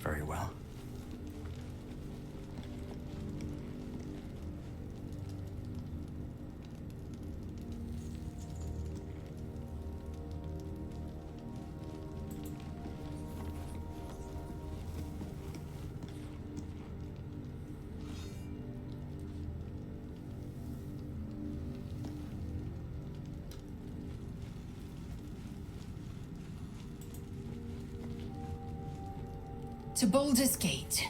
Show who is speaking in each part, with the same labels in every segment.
Speaker 1: Very well.
Speaker 2: To Baldur's Gate.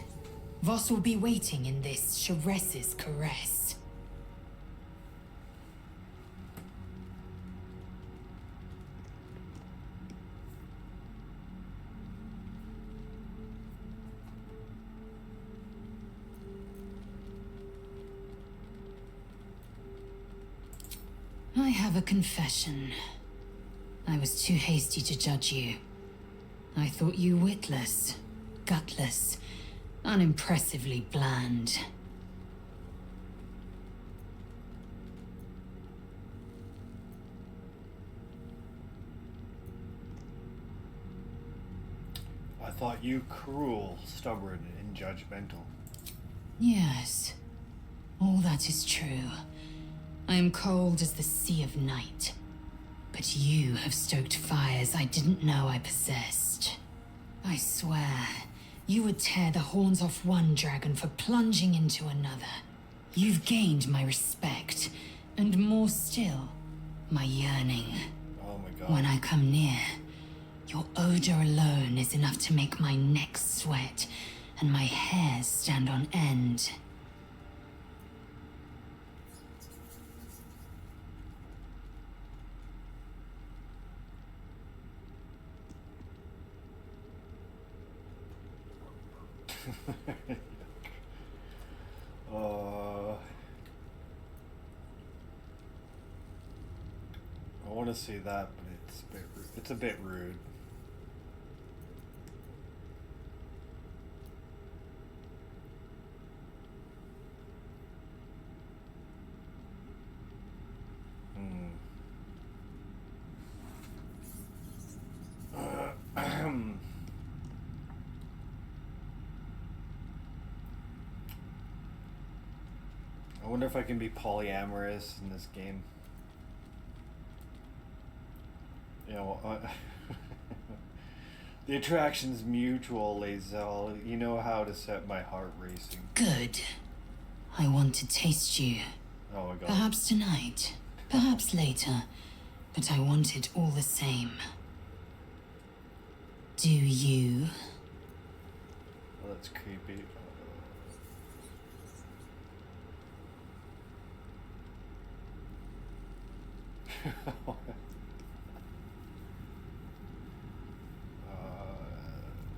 Speaker 2: Voss will be waiting in this Sharess's caress. I have a confession. I was too hasty to judge you. I thought you witless, gutless, unimpressively bland.
Speaker 3: I thought you cruel, stubborn, and judgmental.
Speaker 2: Yes, all that is true. I am cold as the sea of night. But you have stoked fires I didn't know I possessed. I swear, you would tear the horns off one dragon for plunging into another. You've gained my respect, and more still, my yearning.
Speaker 3: Oh my god.
Speaker 2: When I come near, your odor alone is enough to make my neck sweat and my hair stand on end.
Speaker 3: I want to say that, but it's a bit rude. I wonder if I can be polyamorous in this game. You know, the attraction's mutual, Lae'zel. You know how to set my heart racing.
Speaker 2: Good. I want to taste you.
Speaker 3: Oh my god.
Speaker 2: Perhaps tonight, perhaps later, but I want it all the same. Do you?
Speaker 3: Oh, that's creepy.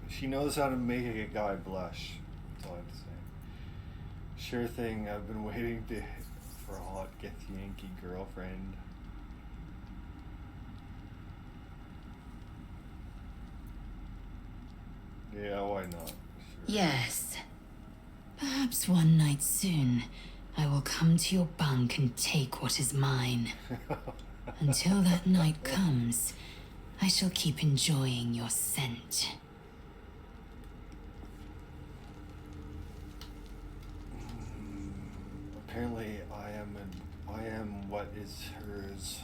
Speaker 3: She knows how to make a guy blush. That's all I have to say. Sure thing. I've been waiting for a hot Yankee girlfriend. Yeah, why not? Sure.
Speaker 2: Yes. Perhaps one night soon, I will come to your bunk and take what is mine. Until that night comes, I shall keep enjoying your scent.
Speaker 3: Apparently, I am what is hers.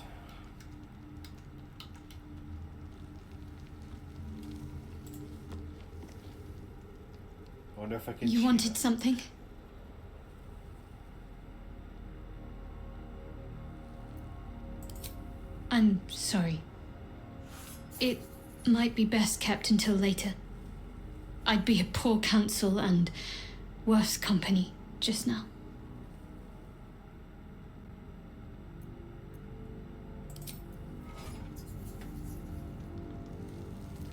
Speaker 3: I wonder if I can.
Speaker 4: You wanted something? I'm sorry. It might be best kept until later. I'd be a poor counsel and worse company just now.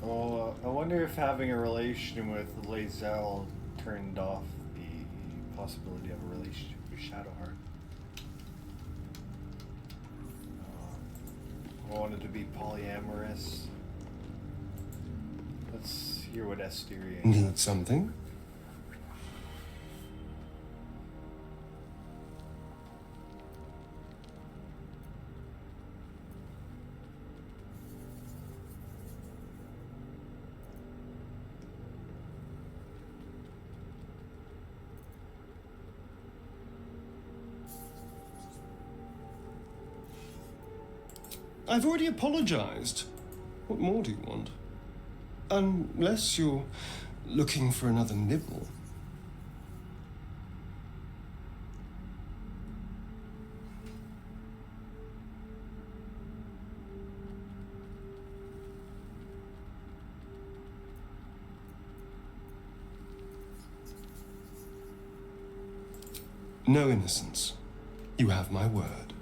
Speaker 3: Oh, I wonder if having a relation with Lae'zel turned off the possibility of a relationship with Shadowheart. I wanted to be polyamorous. Let's hear what Asteria.
Speaker 5: Need something?
Speaker 1: I've already apologized. What more do you want? Unless you're looking for another nibble. No innocence. You have my word.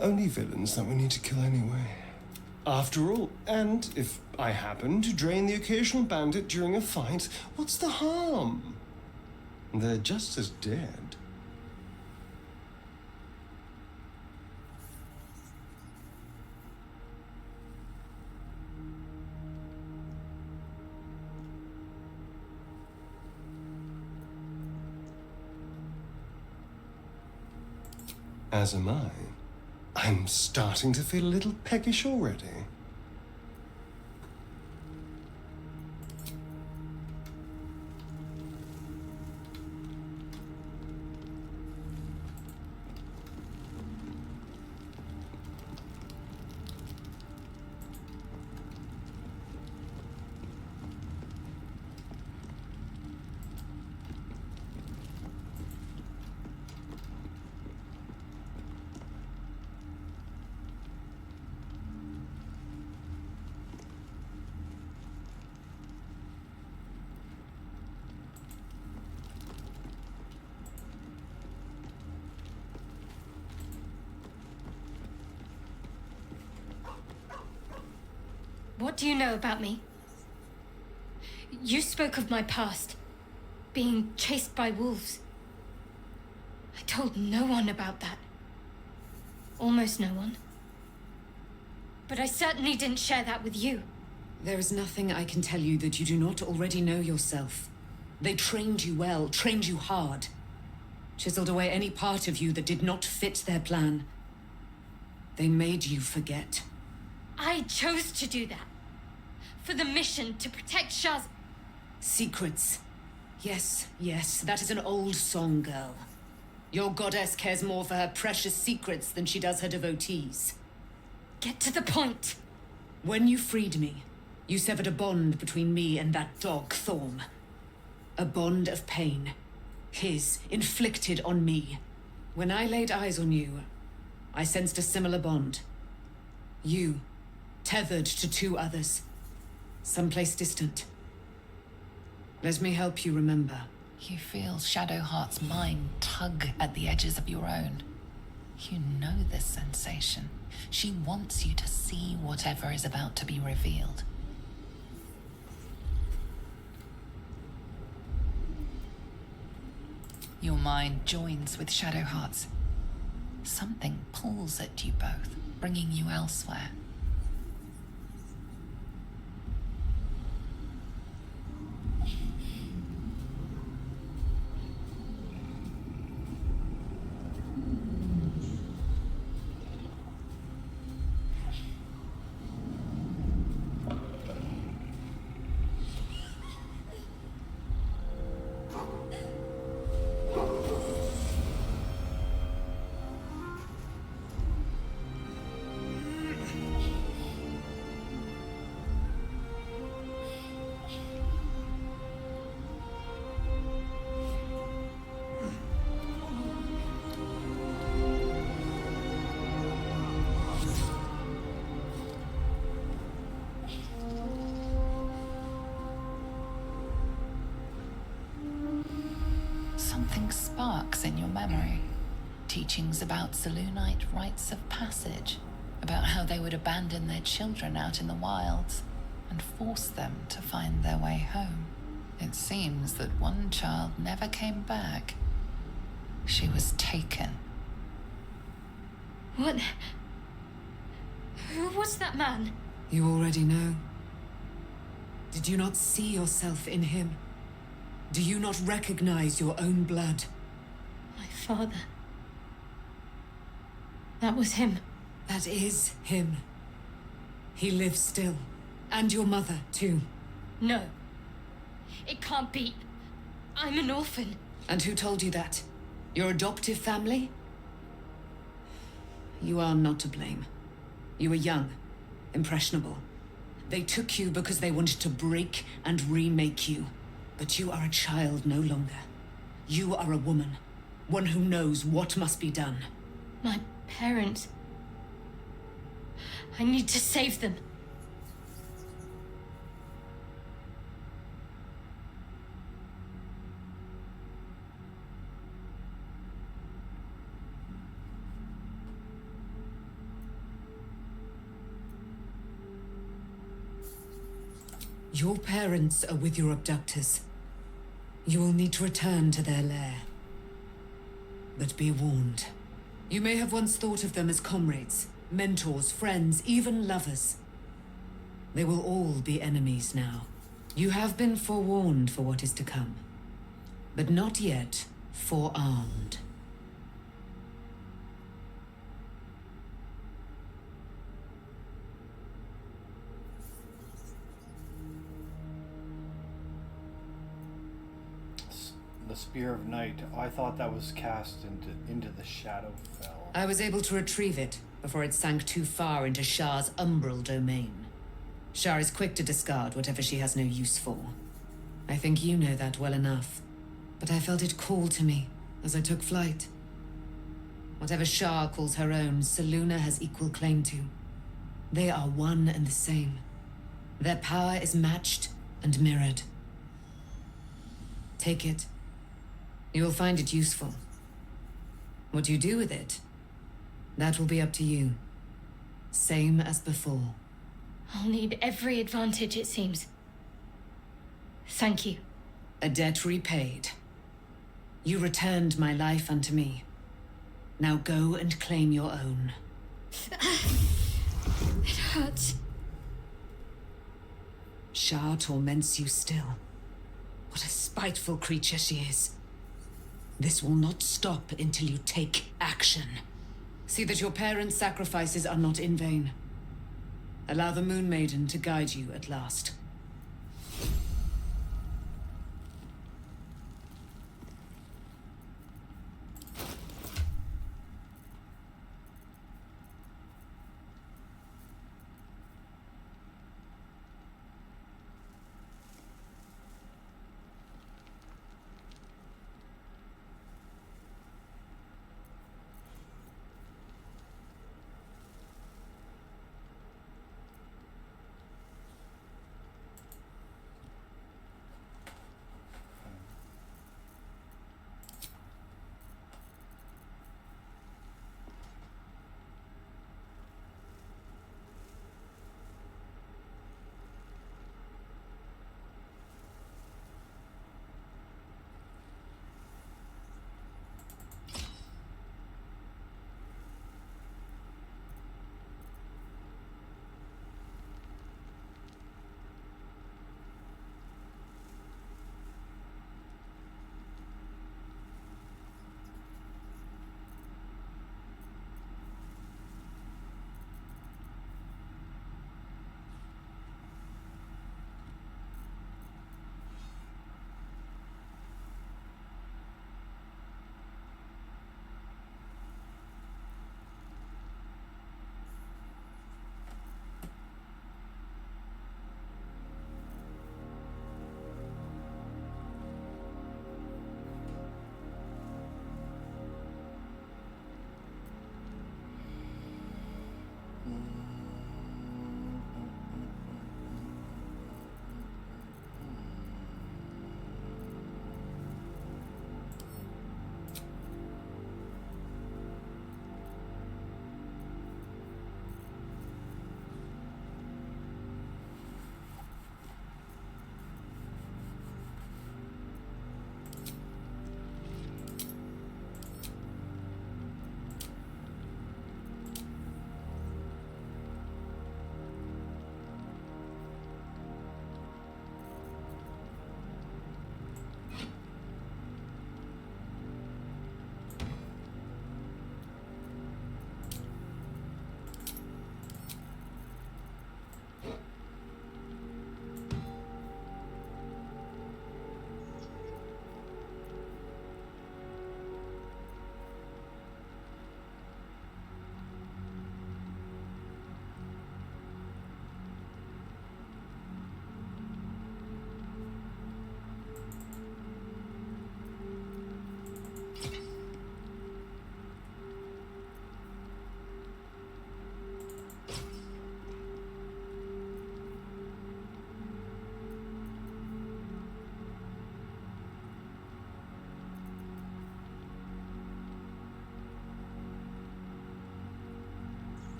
Speaker 1: Only villains that we need to kill anyway. After all, and if I happen to drain the occasional bandit during a fight, what's the harm? They're just as dead. As am I. I'm starting to feel a little peckish already.
Speaker 4: What do you know about me? You spoke of my past, being chased by wolves. I told no one about that. Almost no one. But I certainly didn't share that with you.
Speaker 2: There is nothing I can tell you that you do not already know yourself. They trained you well, trained you hard. Chiseled away any part of you that did not fit their plan. They made you forget.
Speaker 4: I chose to do that. For the mission to protect Shaz.
Speaker 2: Secrets. Yes, yes, that is an old song, girl. Your goddess cares more for her precious secrets than she does her devotees.
Speaker 4: Get to the point.
Speaker 2: When you freed me, you severed a bond between me and that dog, Thorm. A bond of pain. His, inflicted on me. When I laid eyes on you, I sensed a similar bond. You, tethered to two others. Someplace distant. Let me help you remember.
Speaker 5: You feel Shadowheart's mind tug at the edges of your own. You know this sensation. She wants you to see whatever is about to be revealed. Your mind joins with Shadowheart's. Something pulls at you both, bringing you elsewhere. Something sparks in your memory. Teachings about Selûnite rites of passage, about how they would abandon their children out in the wilds and force them to find their way home. It seems that one child never came back. She was taken.
Speaker 4: What? Who was that man?
Speaker 2: You already know. Did you not see yourself in him? Do you not recognize your own blood?
Speaker 4: My father. That was him.
Speaker 2: That is him. He lives still. And your mother, too.
Speaker 4: No. It can't be. I'm an orphan.
Speaker 2: And who told you that? Your adoptive family? You are not to blame.
Speaker 6: You were young, impressionable. They took you because they wanted to break and remake you. But you are a child no longer. You are a woman. One who knows what must be done.
Speaker 4: My parents. I need to save them.
Speaker 6: Your parents are with your abductors. You will need to return to their lair. But be warned. You may have once thought of them as comrades, mentors, friends, even lovers. They will all be enemies now. You have been forewarned for what is to come, but not yet forearmed.
Speaker 3: The Spear of Night. I thought that was cast into the Shadowfell.
Speaker 6: I was able to retrieve it before it sank too far into Shah's umbral domain. Shah is quick to discard whatever she has no use for. I think you know that well enough. But I felt it call to me as I took flight. Whatever Shah calls her own, Selûne has equal claim to. They are one and the same. Their power is matched and mirrored. Take it. You will find it useful. What you do with it, that will be up to you. Same as before.
Speaker 4: I'll need every advantage, it seems. Thank you.
Speaker 6: A debt repaid. You returned my life unto me. Now go and claim your own.
Speaker 4: It hurts.
Speaker 6: Shah torments you still. What a spiteful creature she is. This will not stop until you take action. See that your parents' sacrifices are not in vain. Allow the Moon Maiden to guide you at last.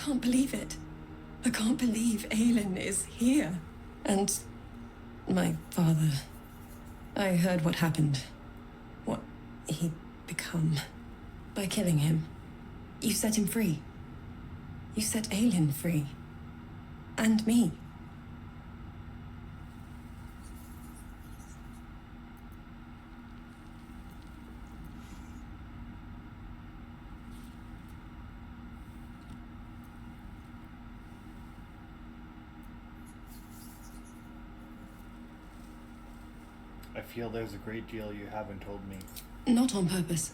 Speaker 7: can't believe it. I can't believe Aelin is here. And my father. I heard what happened. What he'd become. By killing him. You set him free. You set Aelin free. And me.
Speaker 3: I feel there's a great deal you haven't told me.
Speaker 7: Not on purpose.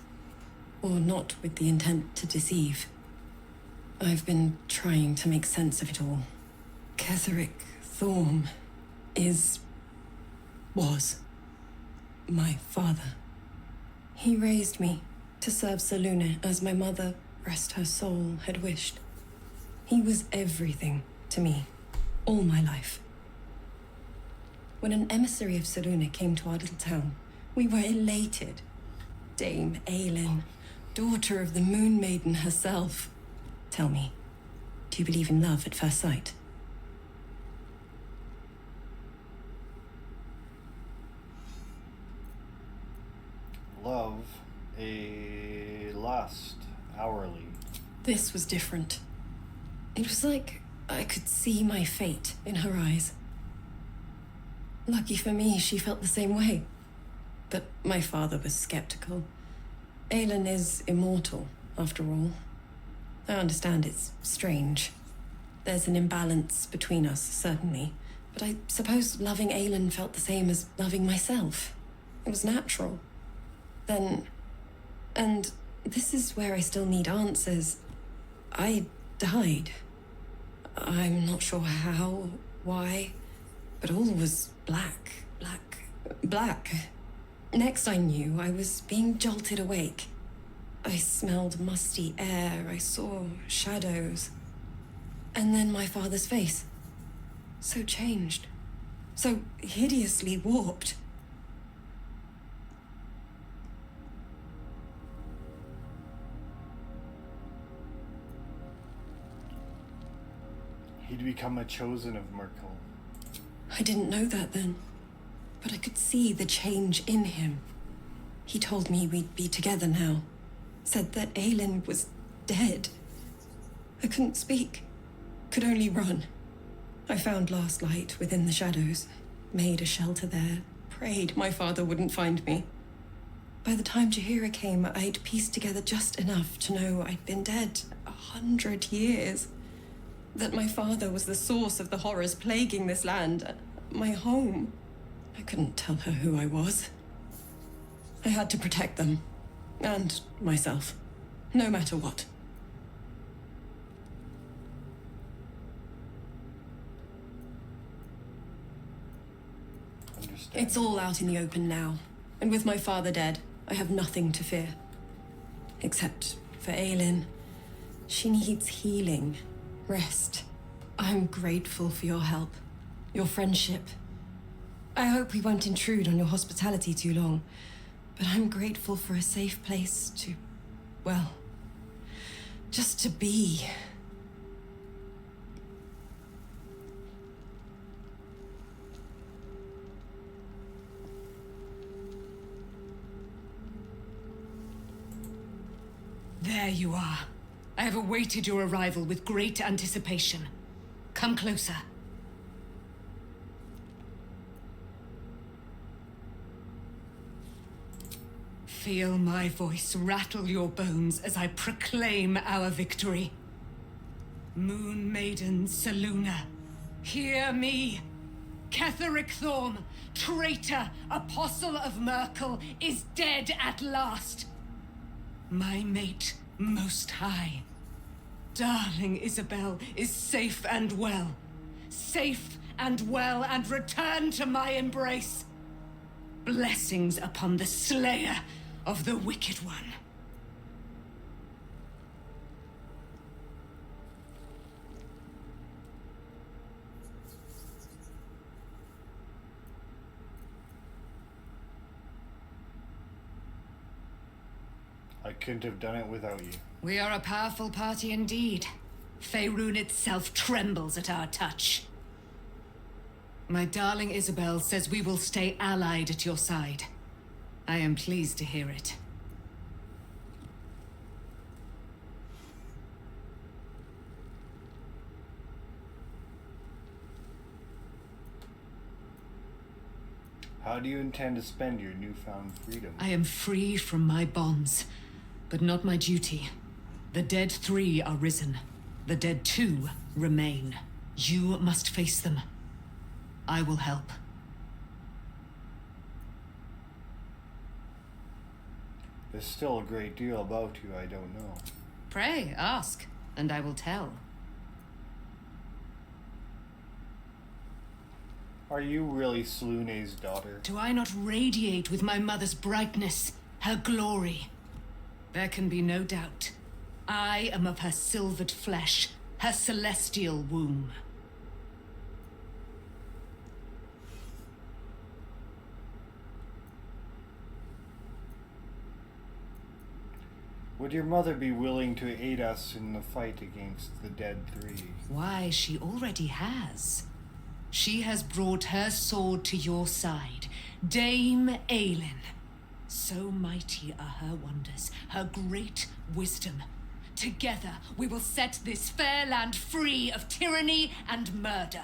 Speaker 7: Or not with the intent to deceive. I've been trying to make sense of it all. Ketheric Thorm was my father. He raised me to serve Selûne as my mother, rest her soul, had wished. He was everything to me, all my life. When an emissary of Selûne came to our little town, we were elated. Dame Aelin, daughter of the Moon Maiden herself. Tell me, do you believe in love at first sight?
Speaker 3: Love, a lust, hourly.
Speaker 7: This was different. It was like I could see my fate in her eyes. Lucky for me, she felt the same way. But my father was skeptical. Aelin is immortal, after all. I understand it's strange. There's an imbalance between us, certainly. But I suppose loving Aelin felt the same as loving myself. It was natural. Then... And this is where I still need answers. I died. I'm not sure how, why, but all was black. Next I knew, I was being jolted awake. I smelled musty air, I saw shadows. And then my father's face. So changed. So hideously warped.
Speaker 3: He'd become a chosen of Merkel.
Speaker 7: I didn't know that then. But I could see the change in him. He told me we'd be together now. Said that Aelin was dead. I couldn't speak. Could only run. I found last light within the shadows. Made a shelter there. Prayed my father wouldn't find me. By the time Jaheira came, I'd pieced together just enough to know I'd been dead 100 years. That my father was the source of the horrors plaguing this land. My home. I couldn't tell her who I was. I had to protect them. And myself. No matter what.
Speaker 3: Understand.
Speaker 7: It's all out in the open now. And with my father dead, I have nothing to fear. Except for Aelin. She needs healing. Rest. I'm grateful for your help. Your friendship. I hope we won't intrude on your hospitality too long. But I'm grateful for a safe place to... well... just to be.
Speaker 2: There you are. I have awaited your arrival with great anticipation. Come closer. Feel my voice rattle your bones as I proclaim our victory. Moon Maiden Selûne, hear me! Ketheric Thorm, traitor, apostle of Merkel, is dead at last. My mate, Most High. Darling Isabel is safe and well. Safe and well, and returned to my embrace. Blessings upon the slayer of the Wicked One.
Speaker 3: I couldn't have done it without you.
Speaker 2: We are a powerful party indeed.
Speaker 6: Faerun itself trembles at our touch. My darling Isabel says we will stay allied at your side. I am pleased to hear it.
Speaker 3: How do you intend to spend your newfound freedom?
Speaker 6: I am free from my bonds, but not my duty. The dead 3 are risen. The dead 2 remain. You must face them. I will help.
Speaker 3: There's still a great deal about you I don't know.
Speaker 6: Pray, ask, and I will tell.
Speaker 3: Are you really Slune's daughter?
Speaker 6: Do I not radiate with my mother's brightness, her glory? There can be no doubt. I am of her silvered flesh, her celestial womb.
Speaker 3: Would your mother be willing to aid us in the fight against the dead 3?
Speaker 6: Why, she already has. She has brought her sword to your side, Dame Aelin. So mighty are her wonders, her great wisdom. Together we will set this fair land free of tyranny and murder.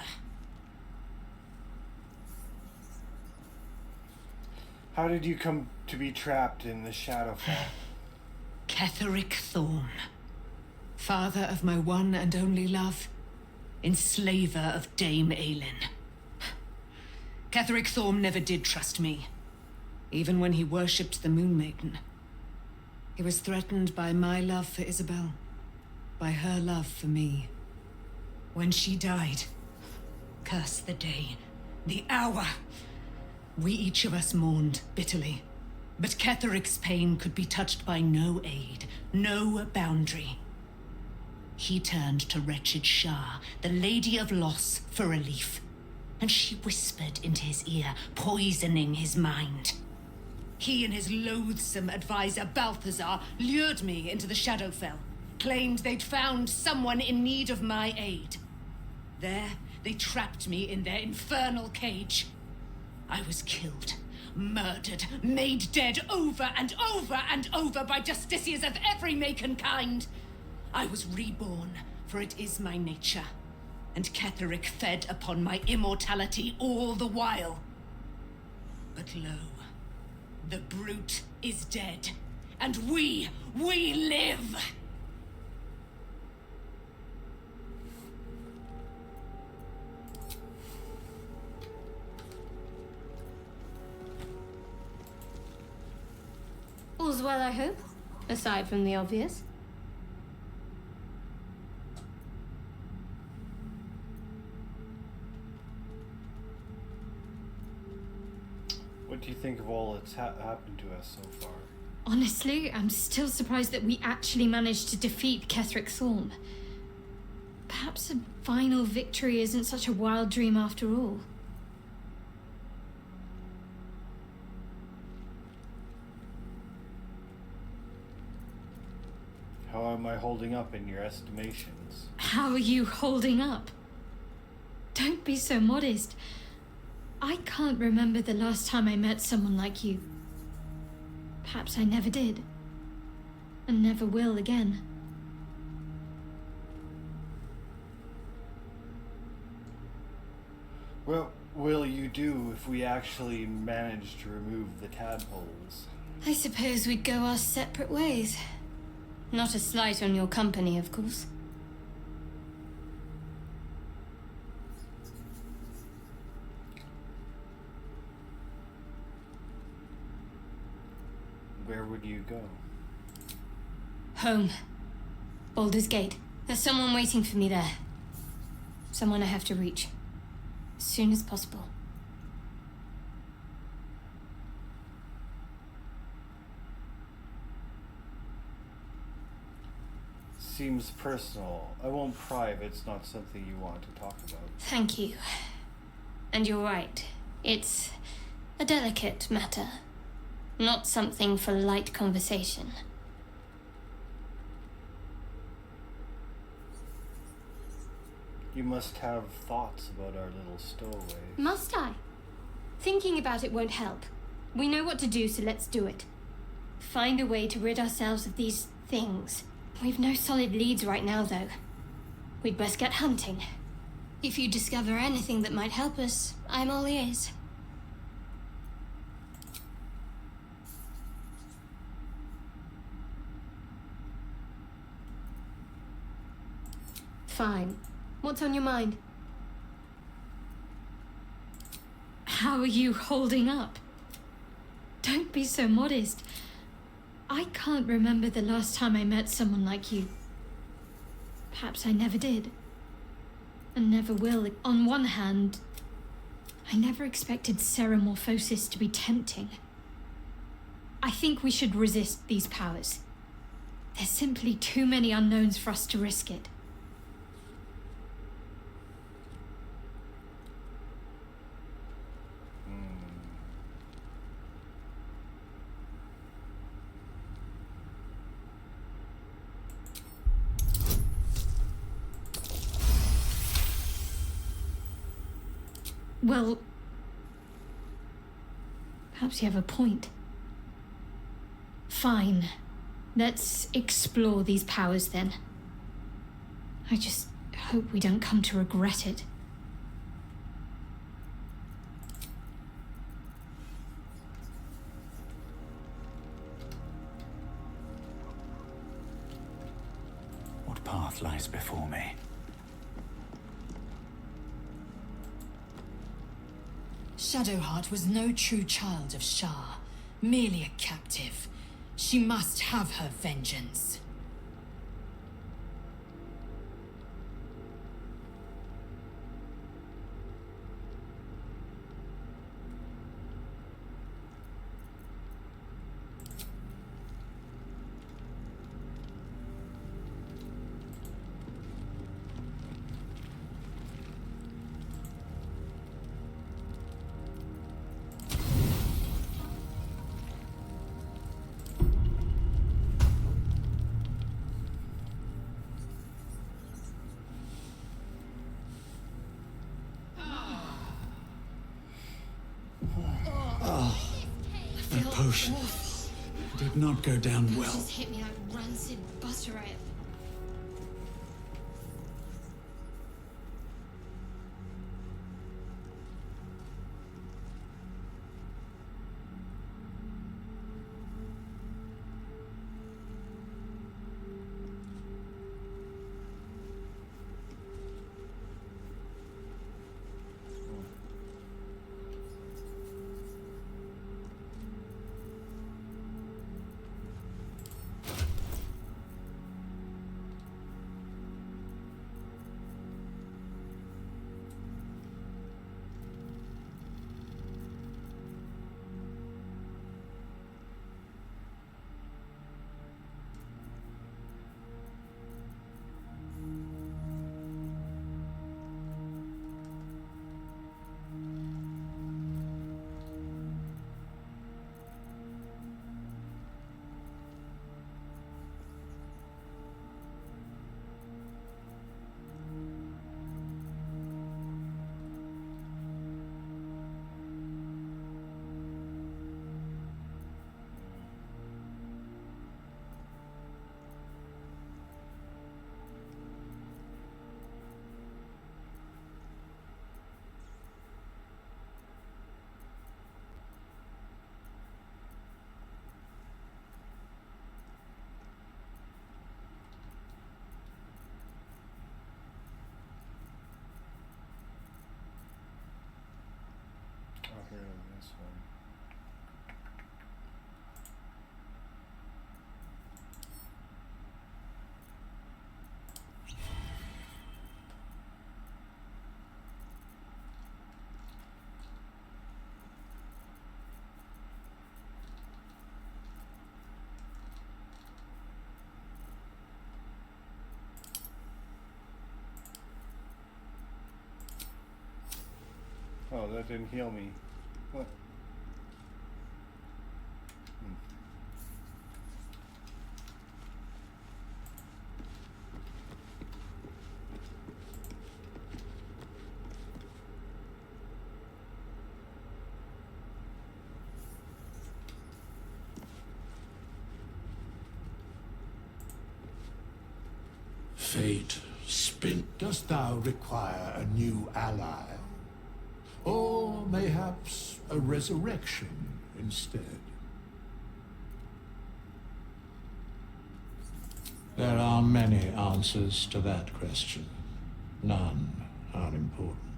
Speaker 3: How did you come to be trapped in the Shadowfell?
Speaker 6: Ketheric Thorn, father of my one and only love, enslaver of Dame Aelin. Ketheric Thorn never did trust me, even when he worshipped the Moon Maiden. He was threatened by my love for Isabel, by her love for me. When she died, curse the day, the hour, we each of us mourned bitterly. But Ketheric's pain could be touched by no aid, no boundary. He turned to wretched Shah, the Lady of Loss, for relief. And she whispered into his ear, poisoning his mind. He and his loathsome advisor, Balthazar, lured me into the Shadowfell, claimed they'd found someone in need of my aid. There, they trapped me in their infernal cage. I was killed, murdered, made dead over and over and over by justiciars of every make and kind. I was reborn, for it is my nature, and Ketheric fed upon my immortality all the while. But lo, the brute is dead, and we live!
Speaker 4: All's well, I hope, aside from the obvious.
Speaker 3: What do you think of all that's happened to us so far?
Speaker 4: Honestly, I'm still surprised that we actually managed to defeat Ketheric Thorn. Perhaps a final victory isn't such a wild dream after all.
Speaker 3: How am I holding up in your estimations?
Speaker 4: How are you holding up? Don't be so modest. I can't remember the last time I met someone like you. Perhaps I never did. And never will again.
Speaker 3: What will you do if we actually manage to remove the tadpoles?
Speaker 4: I suppose we'd go our separate ways. Not a slight on your company, of course.
Speaker 3: Where would you go?
Speaker 4: Home. Baldur's Gate. There's someone waiting for me there. Someone I have to reach. As soon as possible.
Speaker 3: Seems personal. I won't pry if it's not something you want to talk about.
Speaker 4: Thank you. And you're right. It's a delicate matter. Not something for light conversation.
Speaker 3: You must have thoughts about our little stowaway.
Speaker 4: Must I? Thinking about it won't help. We know what to do, so let's do it. Find a way to rid ourselves of these things. We've no solid leads right now, though. We'd best get hunting. If you discover anything that might help us, I'm all ears. Fine. What's on your mind? How are you holding up? Don't be so modest. I can't remember the last time I met someone like you. Perhaps I never did. And never will. On one hand, I never expected ceremorphosis to be tempting. I think we should resist these powers. There's simply too many unknowns for us to risk it. Well, perhaps you have a point. Fine. Let's explore these powers then. I just hope we don't come to regret it.
Speaker 8: What path lies before me?
Speaker 2: Shadowheart was no true child of Shah, merely a captive. She must have her vengeance.
Speaker 8: That potion did not go down well.
Speaker 4: Just hit me like rancid butter.
Speaker 3: I'll hear this one. Oh, that didn't heal me. What?
Speaker 8: fate spin? Dost thou require a new ally? Or mayhaps a resurrection instead? There are many answers to that question. None are important.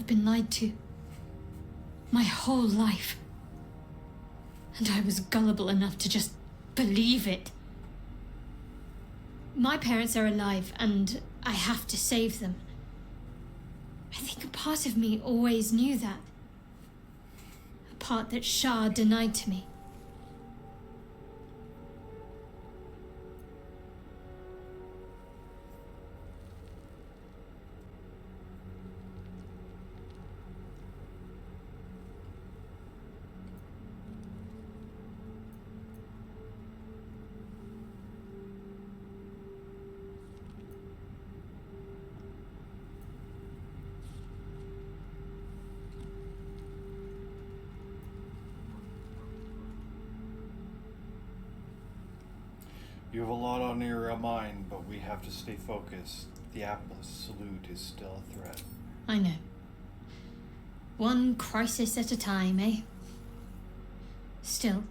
Speaker 4: I've been lied to. My whole life. And I was gullible enough to just believe it. My parents are alive, and I have to save them. I think a part of me always knew that. A part that Shah denied to me.
Speaker 3: You have a lot on your mind, but we have to stay focused. The Atlas salute is still a threat.
Speaker 4: I know. One crisis at a time, eh? Still,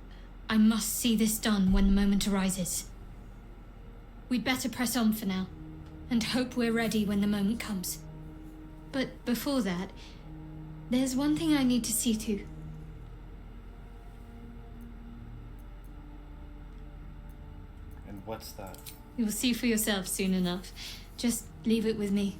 Speaker 4: I must see this done when the moment arises. We'd better press on for now, and hope we're ready when the moment comes. But before that, there's one thing I need to see to.
Speaker 3: And what's that?
Speaker 4: You'll see for yourself soon enough. Just leave it with me.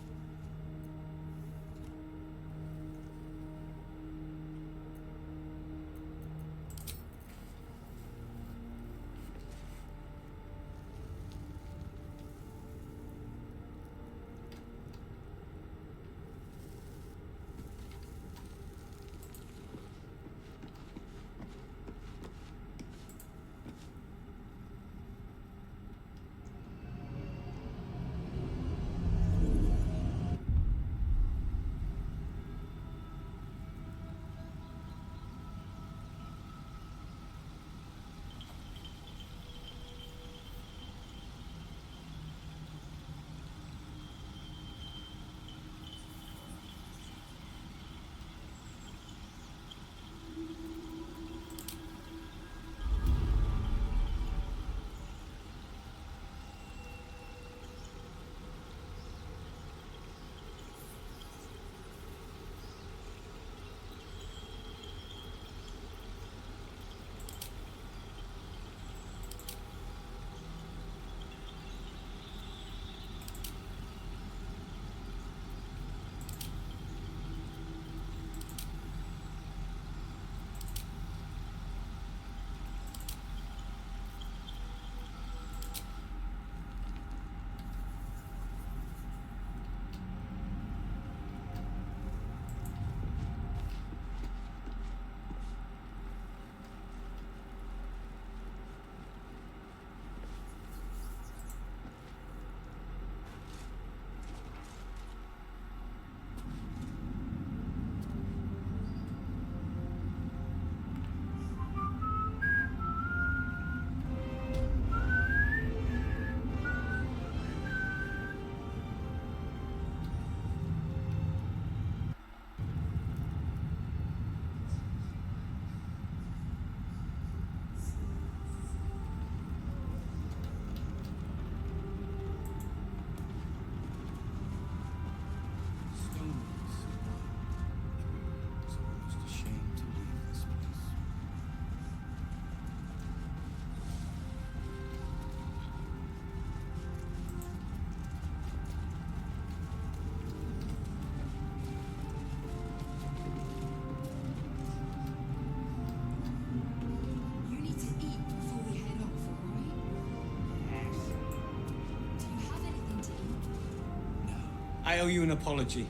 Speaker 9: I owe you an apology.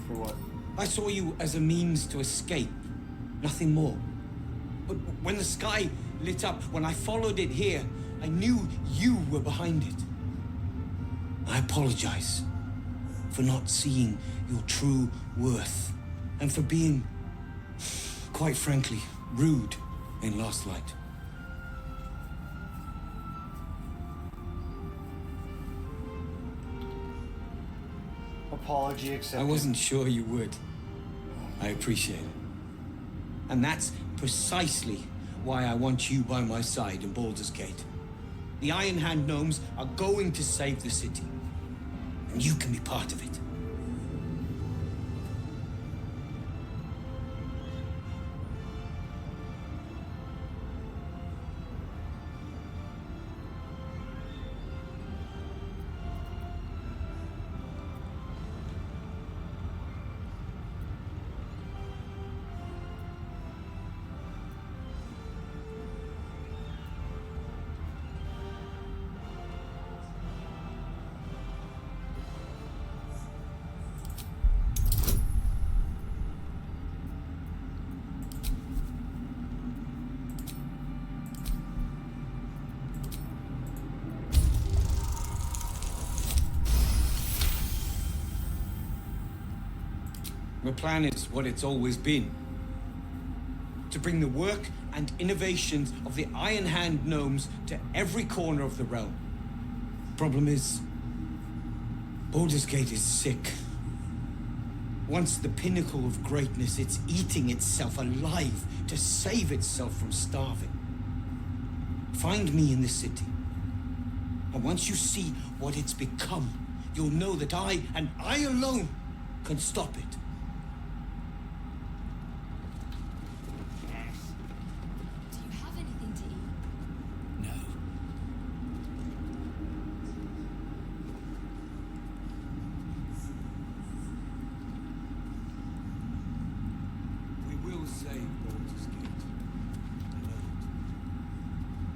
Speaker 3: For what?
Speaker 9: I saw you as a means to escape, nothing more. But when the sky lit up, when I followed it here, I knew you were behind it. I apologize for not seeing your true worth and for being, quite frankly, rude in Last Light.
Speaker 3: Apology accepted.
Speaker 9: I wasn't sure you would. I appreciate it. And that's precisely why I want you by my side in Baldur's Gate. The Iron Hand gnomes are going to save the city. And you can be part of it. The plan is what it's always been. To bring the work and innovations of the Iron Hand gnomes to every corner of the realm. Problem is, Baldur's Gate is sick. Once the pinnacle of greatness, it's eating itself alive to save itself from starving. Find me in the city. And once you see what it's become, you'll know that I, and I alone, can stop it.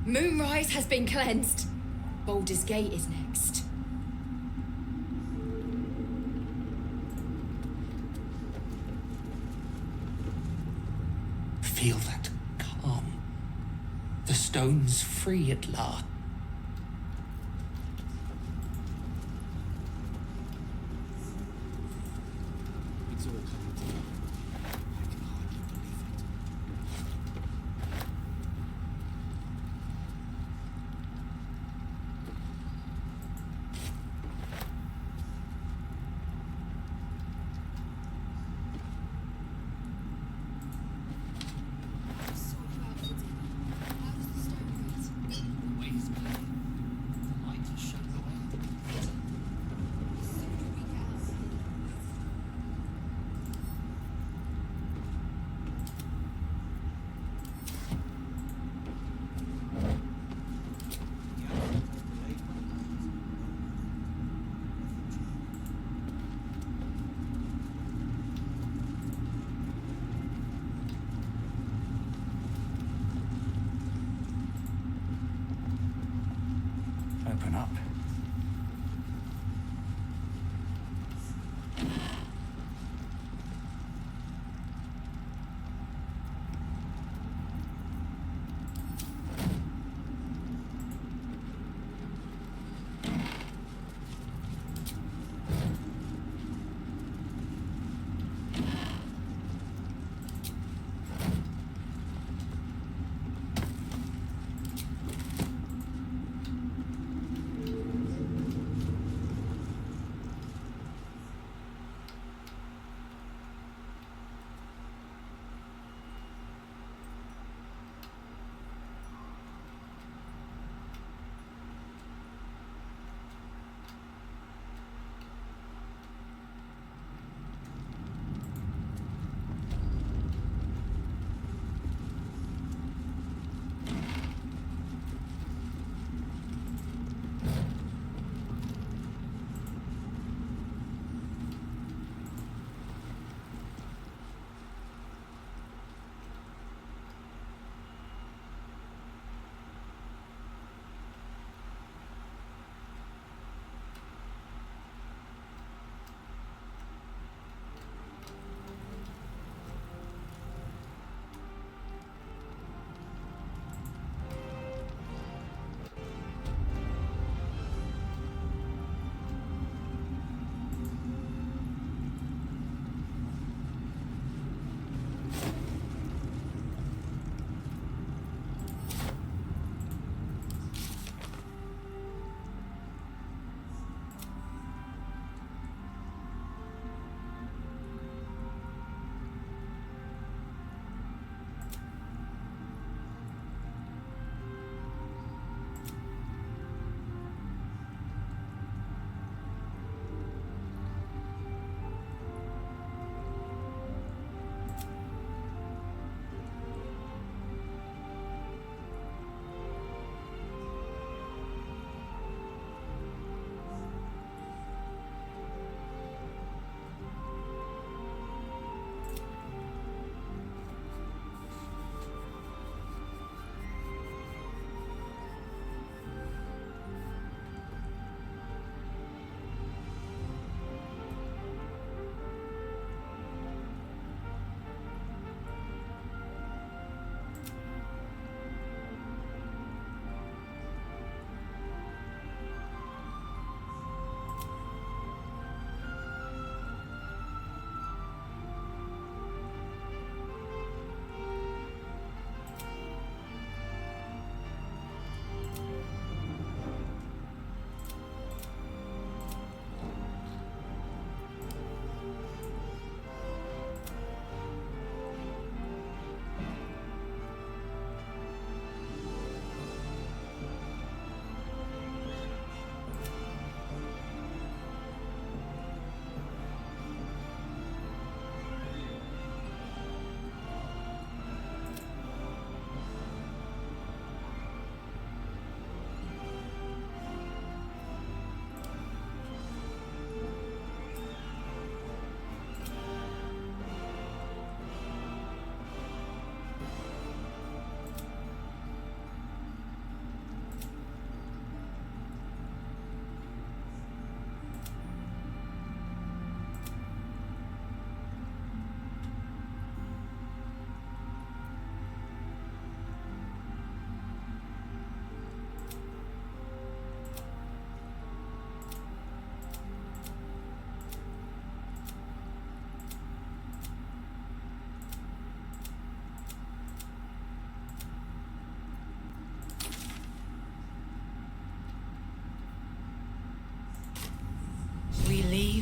Speaker 4: Moonrise has been cleansed. Baldur's Gate is next.
Speaker 10: Feel that calm. The stone's free at last.
Speaker 9: It's all coming together. I can hardly believe it.
Speaker 10: Open up.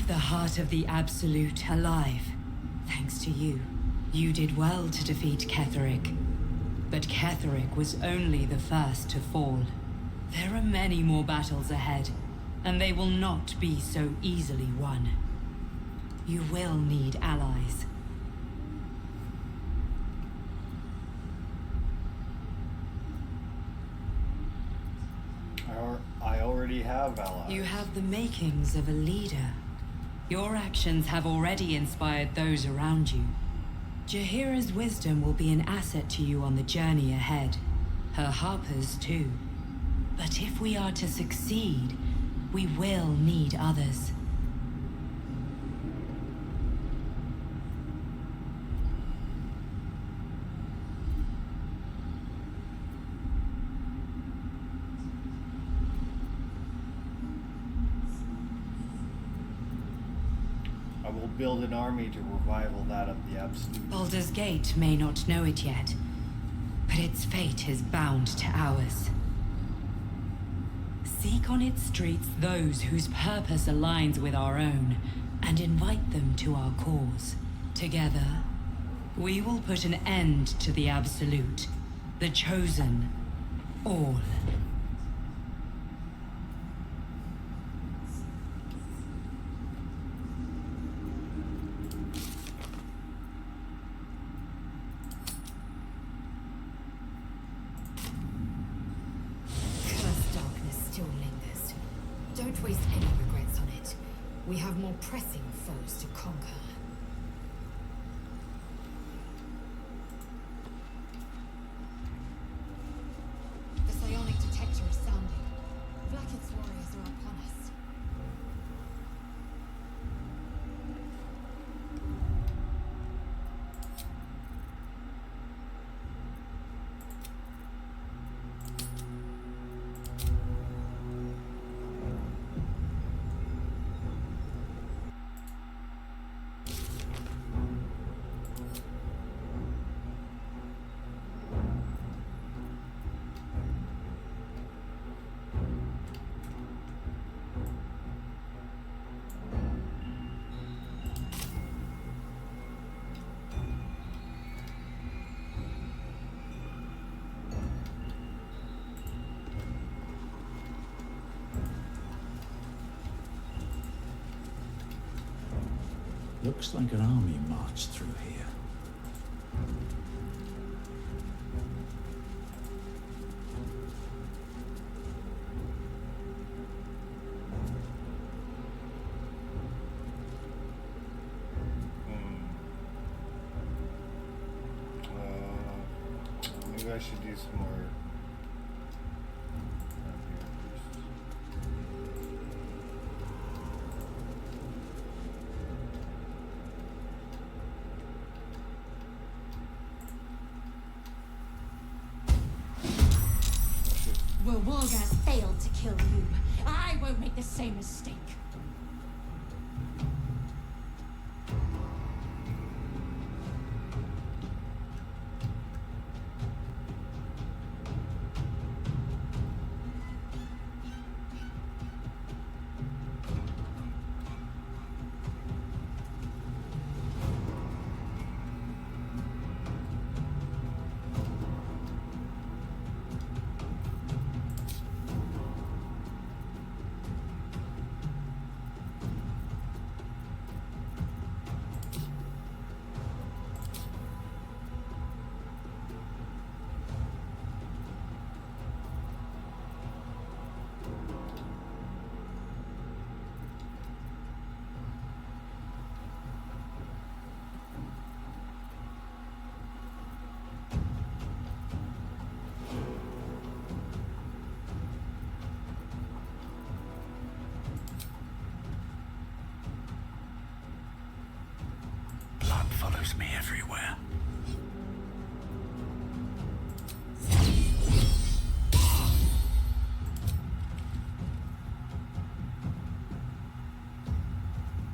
Speaker 6: keep the heart of the Absolute alive. Thanks to you. You did well to defeat Ketheric. But Ketheric was only the first to fall. There are many more battles ahead, and they will not be so easily won. You will need allies.
Speaker 3: I already have allies.
Speaker 6: You have the makings of a leader. Your actions have already inspired those around you. Jaheira's wisdom will be an asset to you on the journey ahead. Her harpers too. But if we are to succeed, we will need others.
Speaker 3: I will build an army to revival that of the Absolute.
Speaker 6: Baldur's Gate may not know it yet, but its fate is bound to ours. Seek on its streets those whose purpose aligns with our own, and invite them to our cause. Together, we will put an end to the Absolute, the Chosen, all.
Speaker 2: Cursed darkness still lingers. Don't waste any regrets on it. We have more pressing foes to conquer. The psionic detector is sounding. Blacket's warriors are upon us.
Speaker 8: Looks like an army marched through here.
Speaker 3: Maybe I should do some more.
Speaker 11: Well, Wargas failed to kill you. I won't make the same mistake.
Speaker 10: Blood follows me everywhere.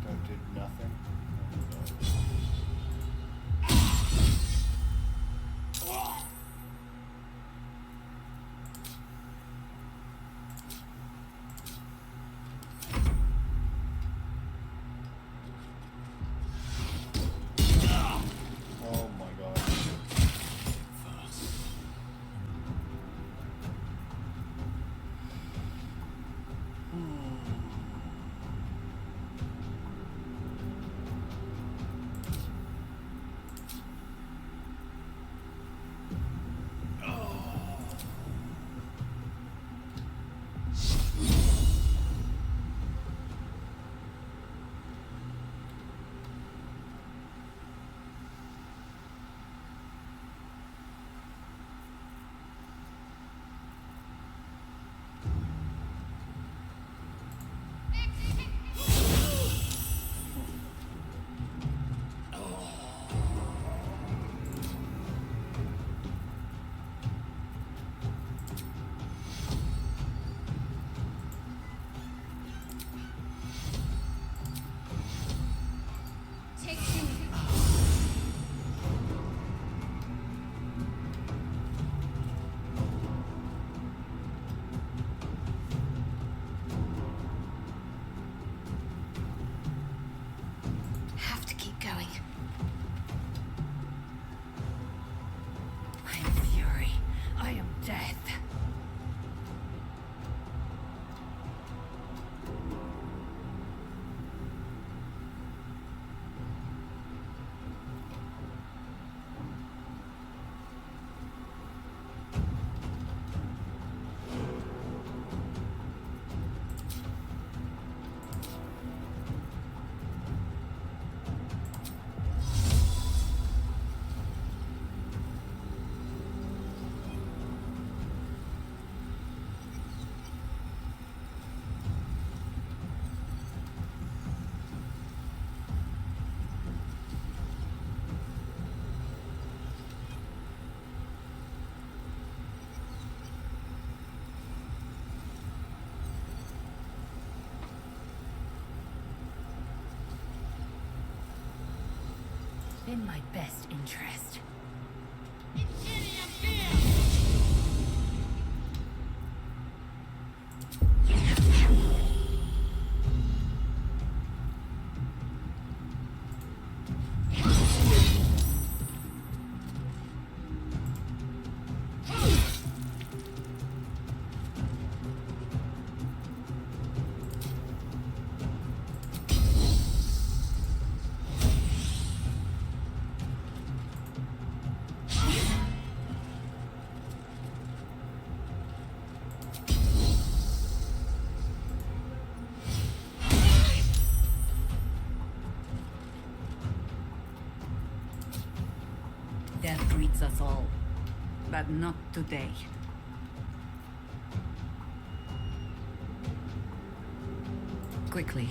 Speaker 3: That did nothing.
Speaker 2: within my best interest.
Speaker 12: Death greets us all, but not today. Quickly.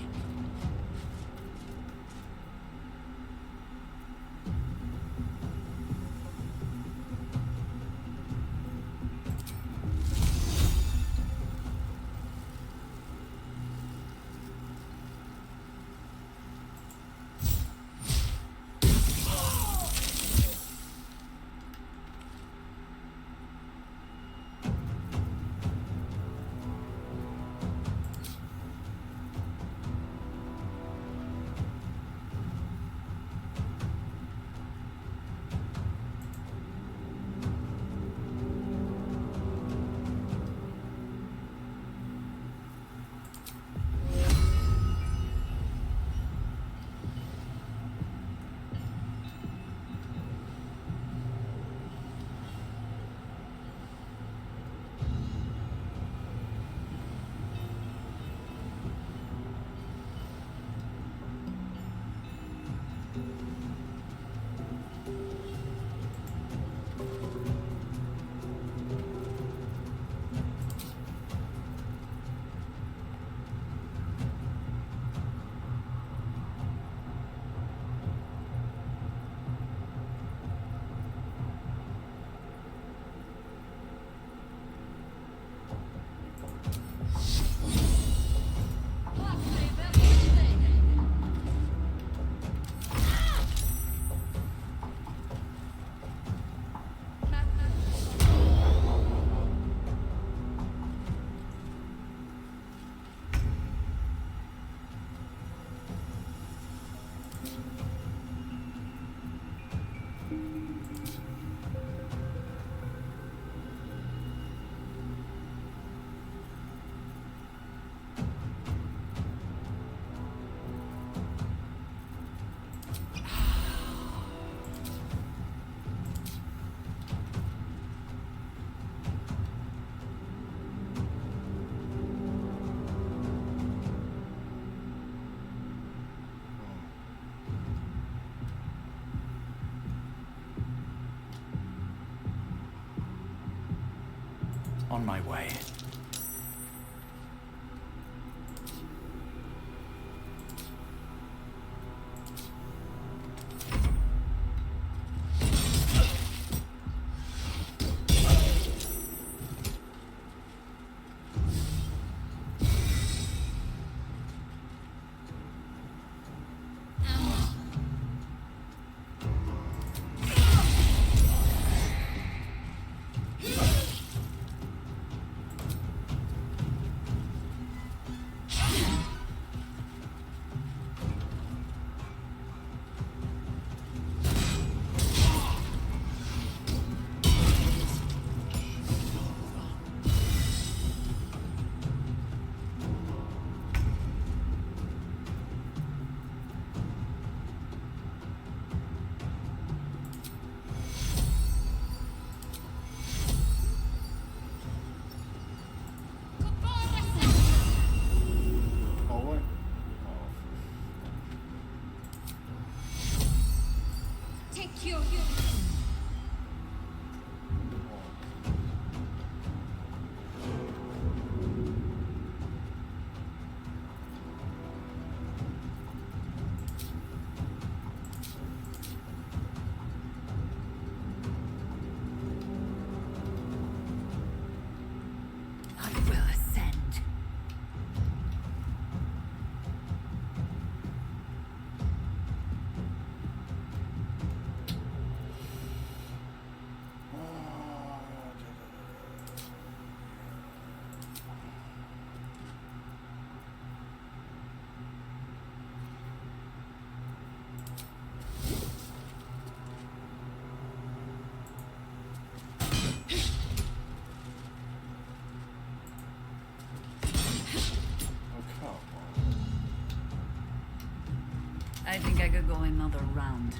Speaker 10: On my way.
Speaker 12: I think I could go another round.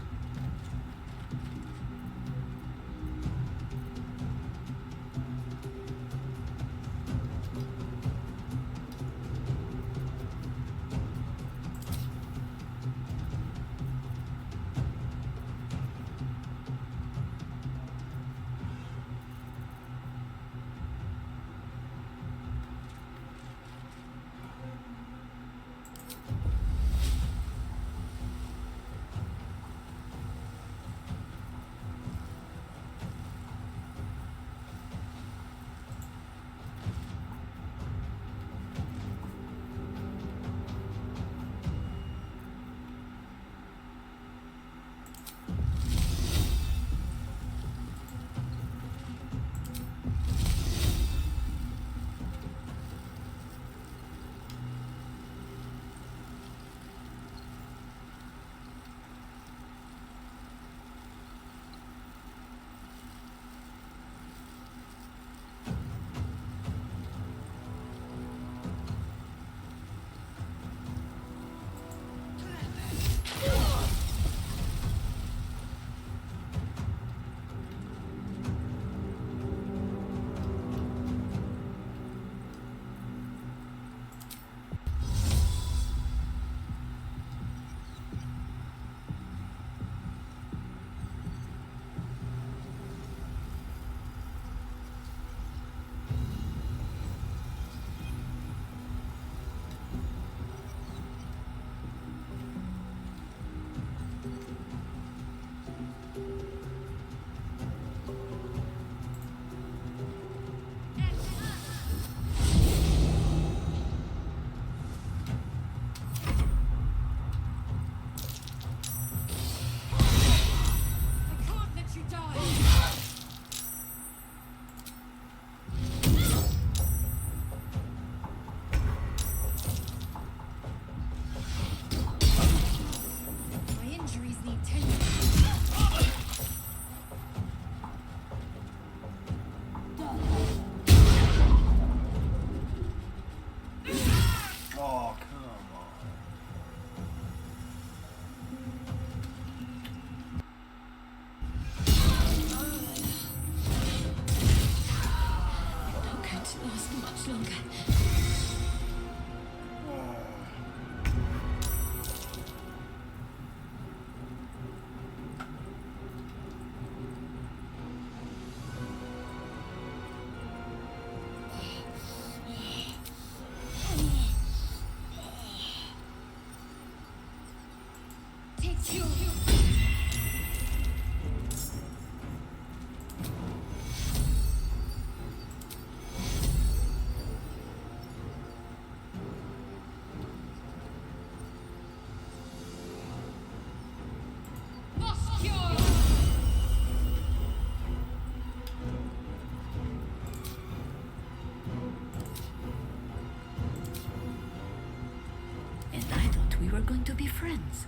Speaker 12: And I thought we were going to be friends.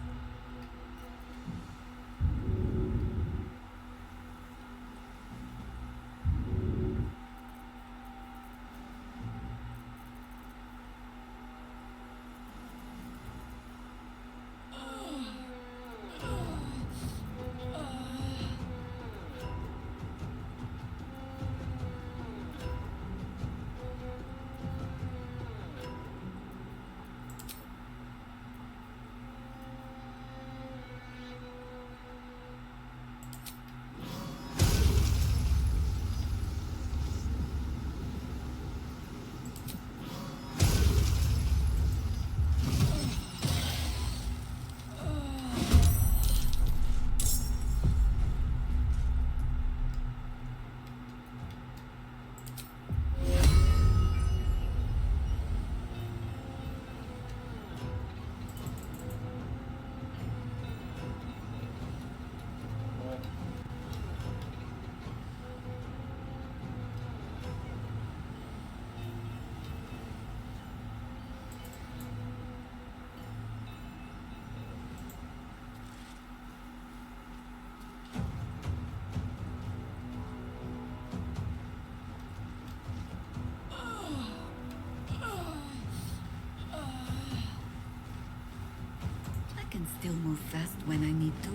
Speaker 12: can still move fast when I need to.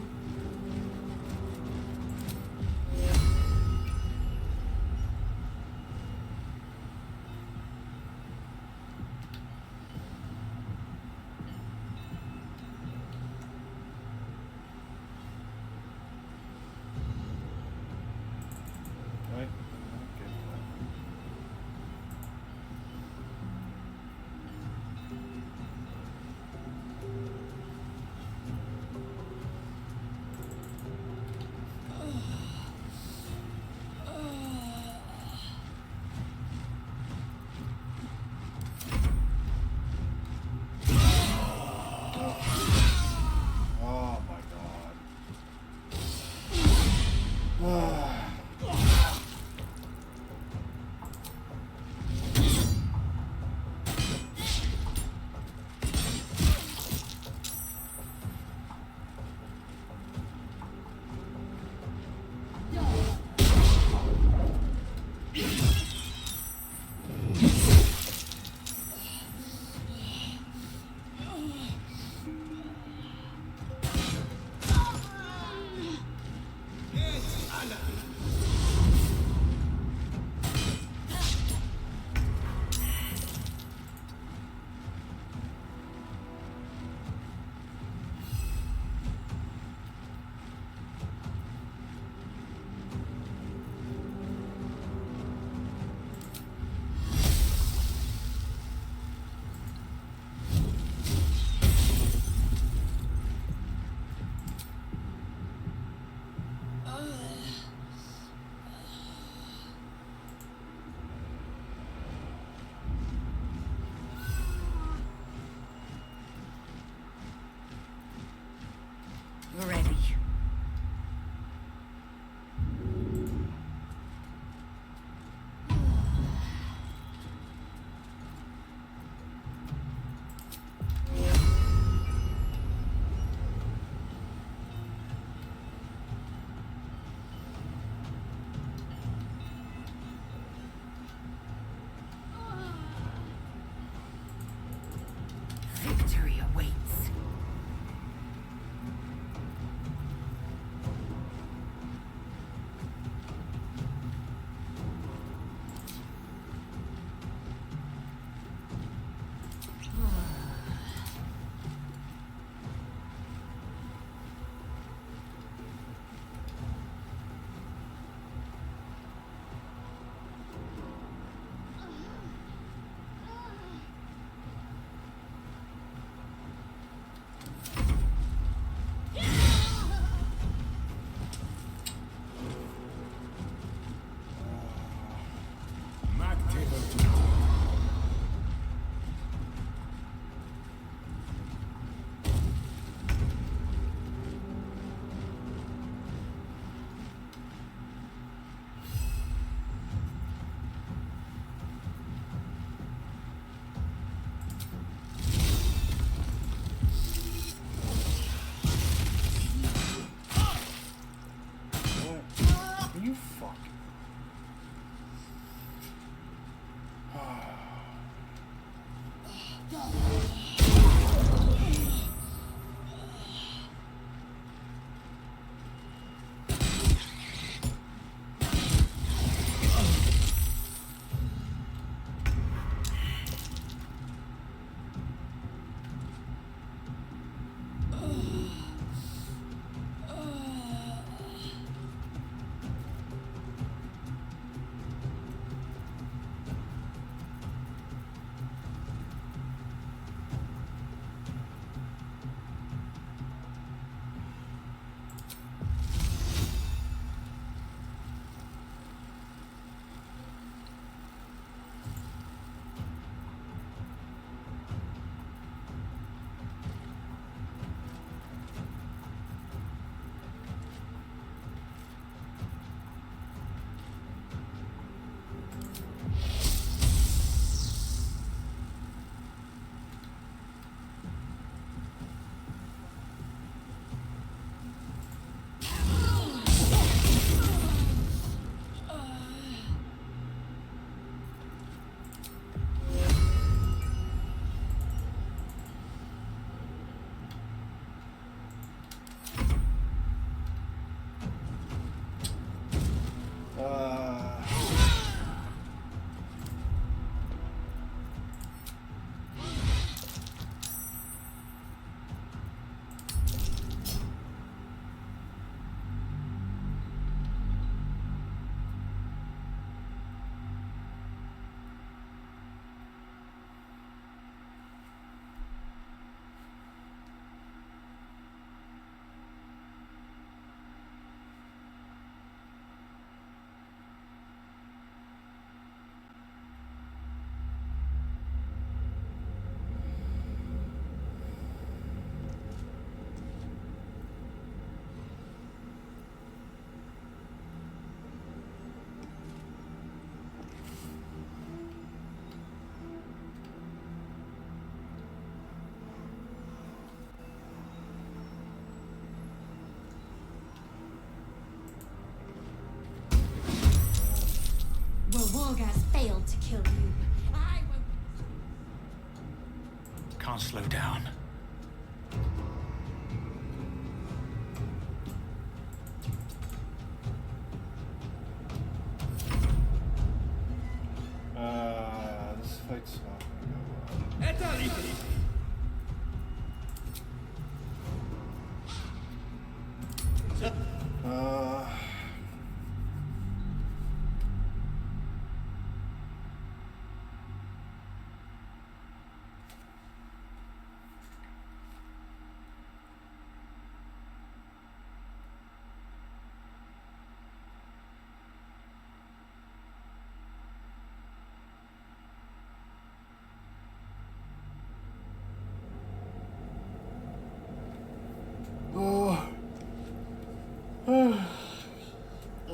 Speaker 3: Right? Okay. Oh my god.
Speaker 12: Ready. Victory awaits.
Speaker 10: can't slow down.
Speaker 3: This fight's not gonna go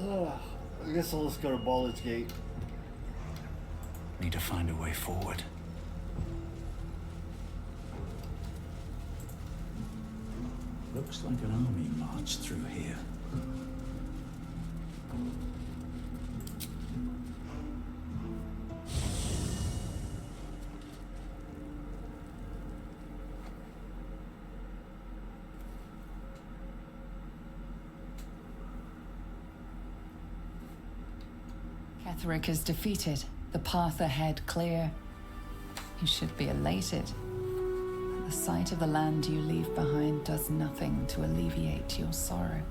Speaker 3: well. I guess I'll just go to Baldur's Gate.
Speaker 10: Need to find a way forward. Looks like an army marched through here.
Speaker 5: Ketheric is defeated, the path ahead clear. You should be elated. The sight of the land you leave behind does nothing to alleviate your sorrow.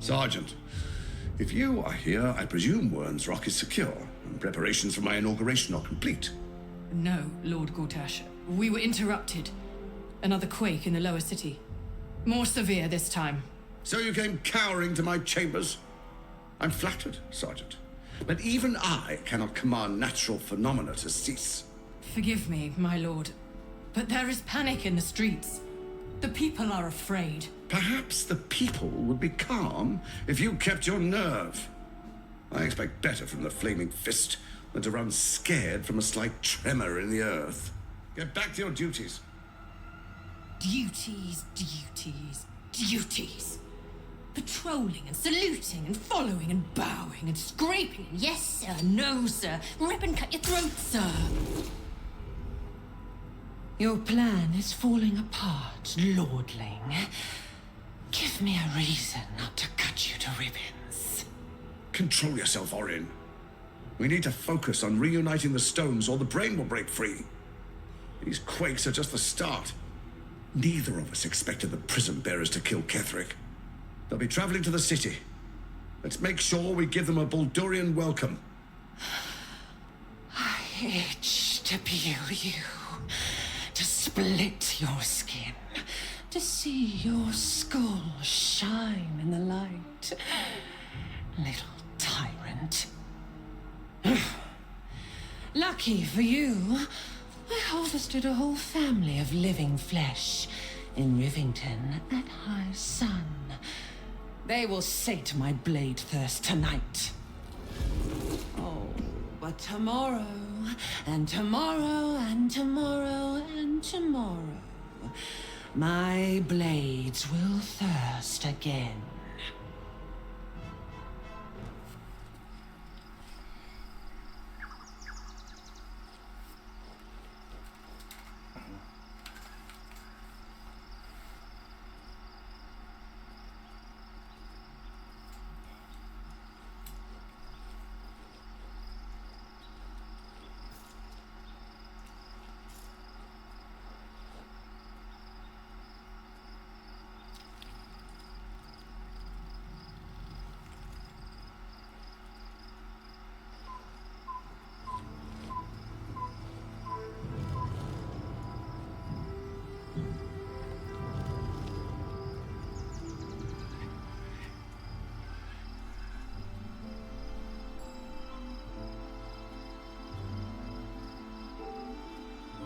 Speaker 13: Sergeant, if you are here, I presume Wern's Rock is secure, and preparations for my inauguration are complete.
Speaker 14: No, Lord Gortash. We were interrupted. Another quake in the lower city. More severe this time.
Speaker 13: So you came cowering to my chambers? I'm flattered, Sergeant. But even I cannot command natural phenomena to cease.
Speaker 14: Forgive me, my lord, but there is panic in the streets. The people are afraid.
Speaker 13: Perhaps the people would be calm if you kept your nerve. I expect better from the Flaming Fist than to run scared from a slight tremor in the earth. Get back to your duties.
Speaker 14: Duties, duties, duties. Patrolling and saluting and following and bowing and scraping. Yes, sir. No, sir. Rip and cut your throat, sir. Your plan is falling apart, lordling. Give me a reason not to cut you to ribbons.
Speaker 13: Control yourself, Orin. We need to focus on reuniting the stones or the brain will break free. These quakes are just the start. Neither of us expected the prison bearers to kill Ketheric. They'll be traveling to the city. Let's make sure we give them a Baldurian welcome.
Speaker 14: I itch to peel you, to split your skin, to see your skull shine in the light. Little tyrant. Lucky for you, I harvested a whole family of living flesh in Rivington at high sun. They will sate my blade thirst tonight. Oh, but tomorrow, and tomorrow, and tomorrow, and tomorrow, my blades will thirst again.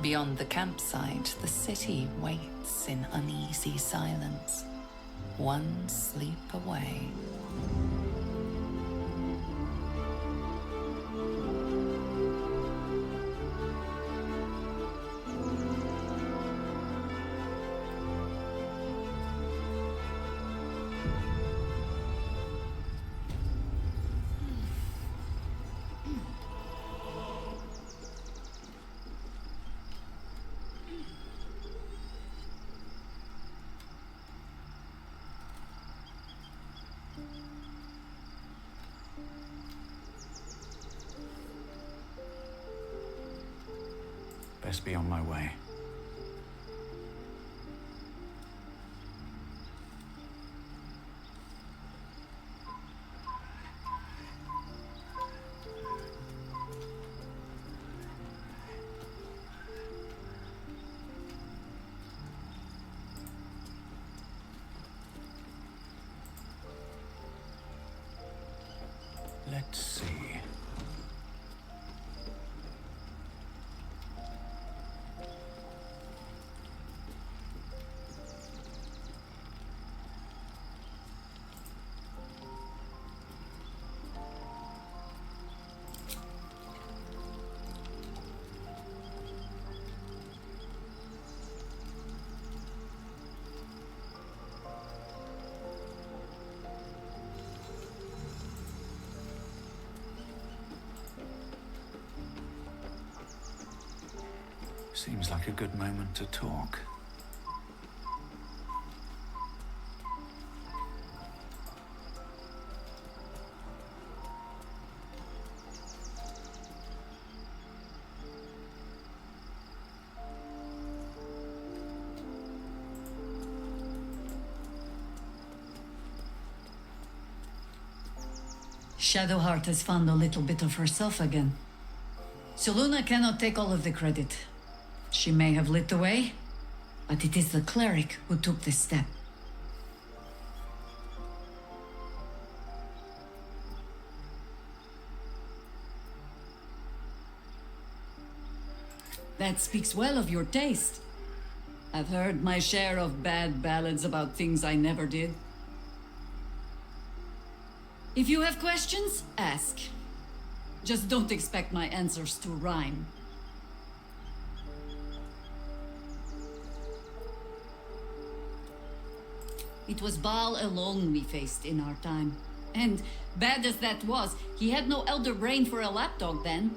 Speaker 5: Beyond the campsite, the city waits in uneasy silence, one sleep away.
Speaker 15: Best be on my way. Let's see. Seems like a good moment to talk.
Speaker 12: Shadowheart has found a little bit of herself again. Selûne cannot take all of the credit. She may have lit the way, but it is the cleric who took this step. That speaks well of your taste. I've heard my share of bad ballads about things I never did. If you have questions, ask. Just don't expect my answers to rhyme. It was Baal alone we faced in our time. And, bad as that was, he had no elder brain for a lapdog then.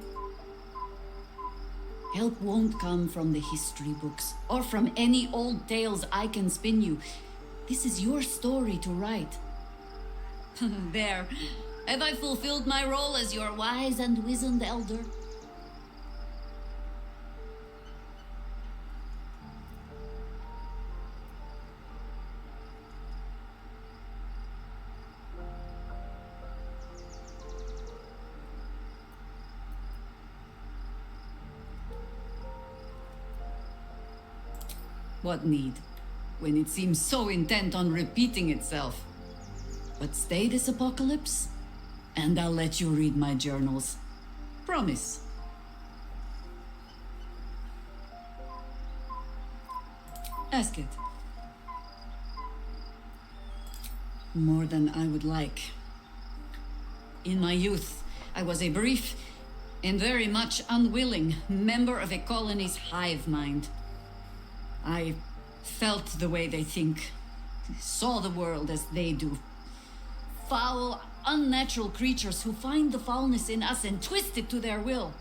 Speaker 12: Help won't come from the history books, or from any old tales I can spin you. This is your story to write. There. Have I fulfilled my role as your wise and wizened elder? What need, when it seems so intent on repeating itself? But stay this apocalypse, and I'll let you read my journals. Promise. Ask it. More than I would like. In my youth, I was a brief and very much unwilling member of a colony's hive mind. I felt the way they think, saw the world as they do. Foul, unnatural creatures who find the foulness in us and twist it to their will.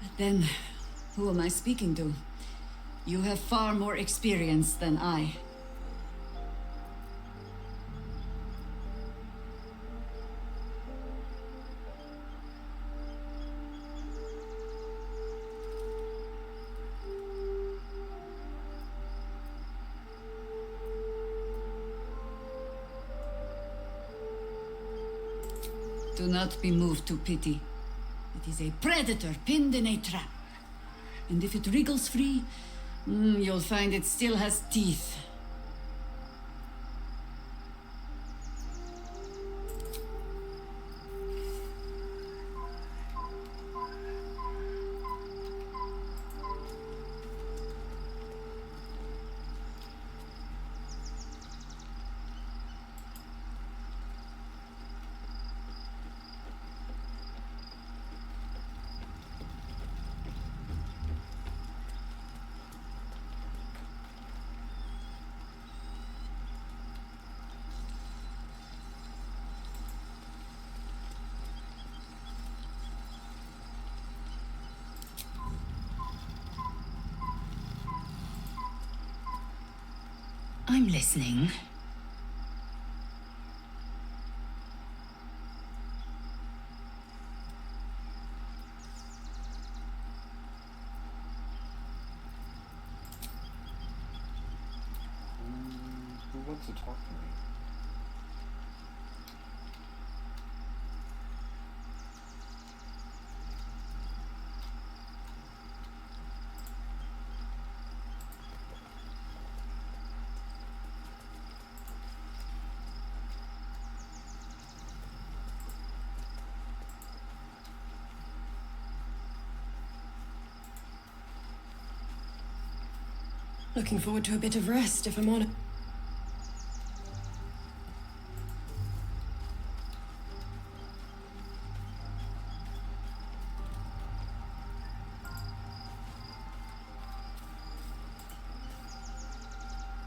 Speaker 12: But then, who am I speaking to? You have far more experience than I. Do not be moved to pity. It is a predator pinned in a trap. And if it wriggles free, you'll find it still has teeth.
Speaker 2: I'm listening.
Speaker 3: Who wants to talk to me?
Speaker 7: Looking forward to a bit of rest, if I'm honest.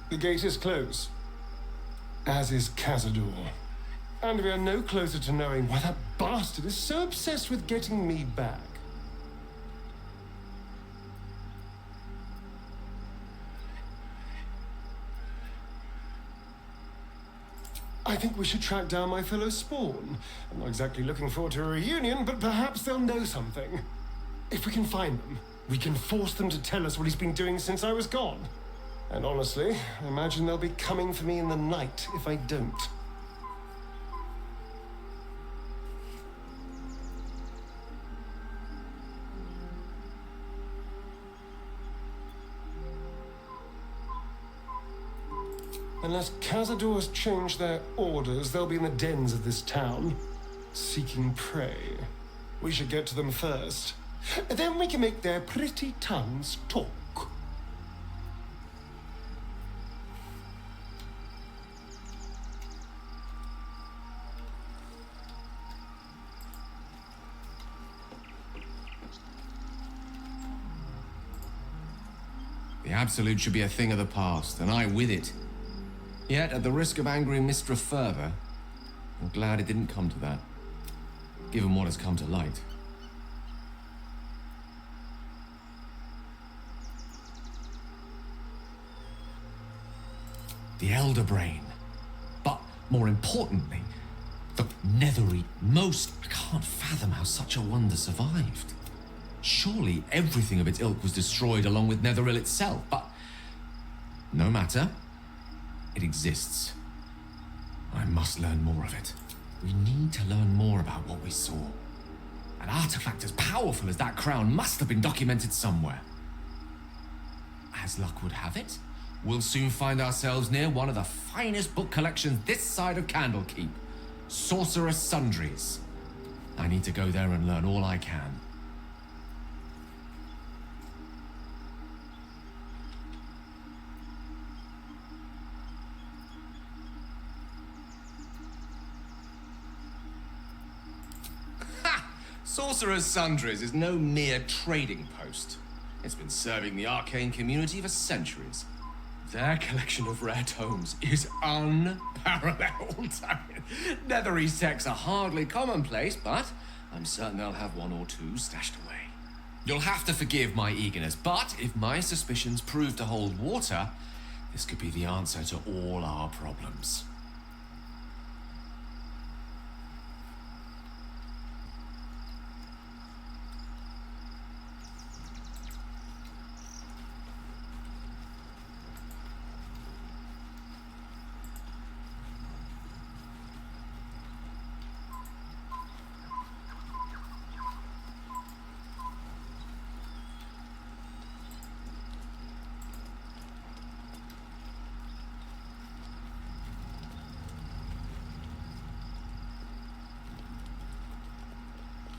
Speaker 1: The gate is closed, as is Cazador. And we are no closer to knowing why that bastard is so obsessed with getting me back. I think we should track down my fellow Spawn. I'm not exactly looking forward to a reunion, but perhaps they'll know something. If we can find them, we can force them to tell us what he's been doing since I was gone. And honestly, I imagine they'll be coming for me in the night if I don't. Unless Cazador has changed their orders, they'll be in the dens of this town, seeking prey. We should get to them first. Then we can make their pretty tongues talk.
Speaker 16: The Absolute should be a thing of the past, and I with it. Yet, at the risk of angering Mistra further, I'm glad it didn't come to that, given what has come to light. The Elder Brain. But, more importantly, the Nethery Most. I can't fathom how such a wonder survived. Surely everything of its ilk was destroyed along with Netheril itself, but no matter. It exists. I must learn more of it. We need to learn more about what we saw. An artifact as powerful as that crown must have been documented somewhere. As luck would have it, we'll soon find ourselves near one of the finest book collections this side of Candlekeep, Sorcerer's Sundries. I need to go there and learn all I can. Sorcerer's Sundries is no mere trading post. It's been serving the arcane community for centuries. Their collection of rare tomes is unparalleled. Nethery's texts are hardly commonplace, but I'm certain they'll have one or two stashed away. You'll have to forgive my eagerness, but if my suspicions prove to hold water, this could be the answer to all our problems.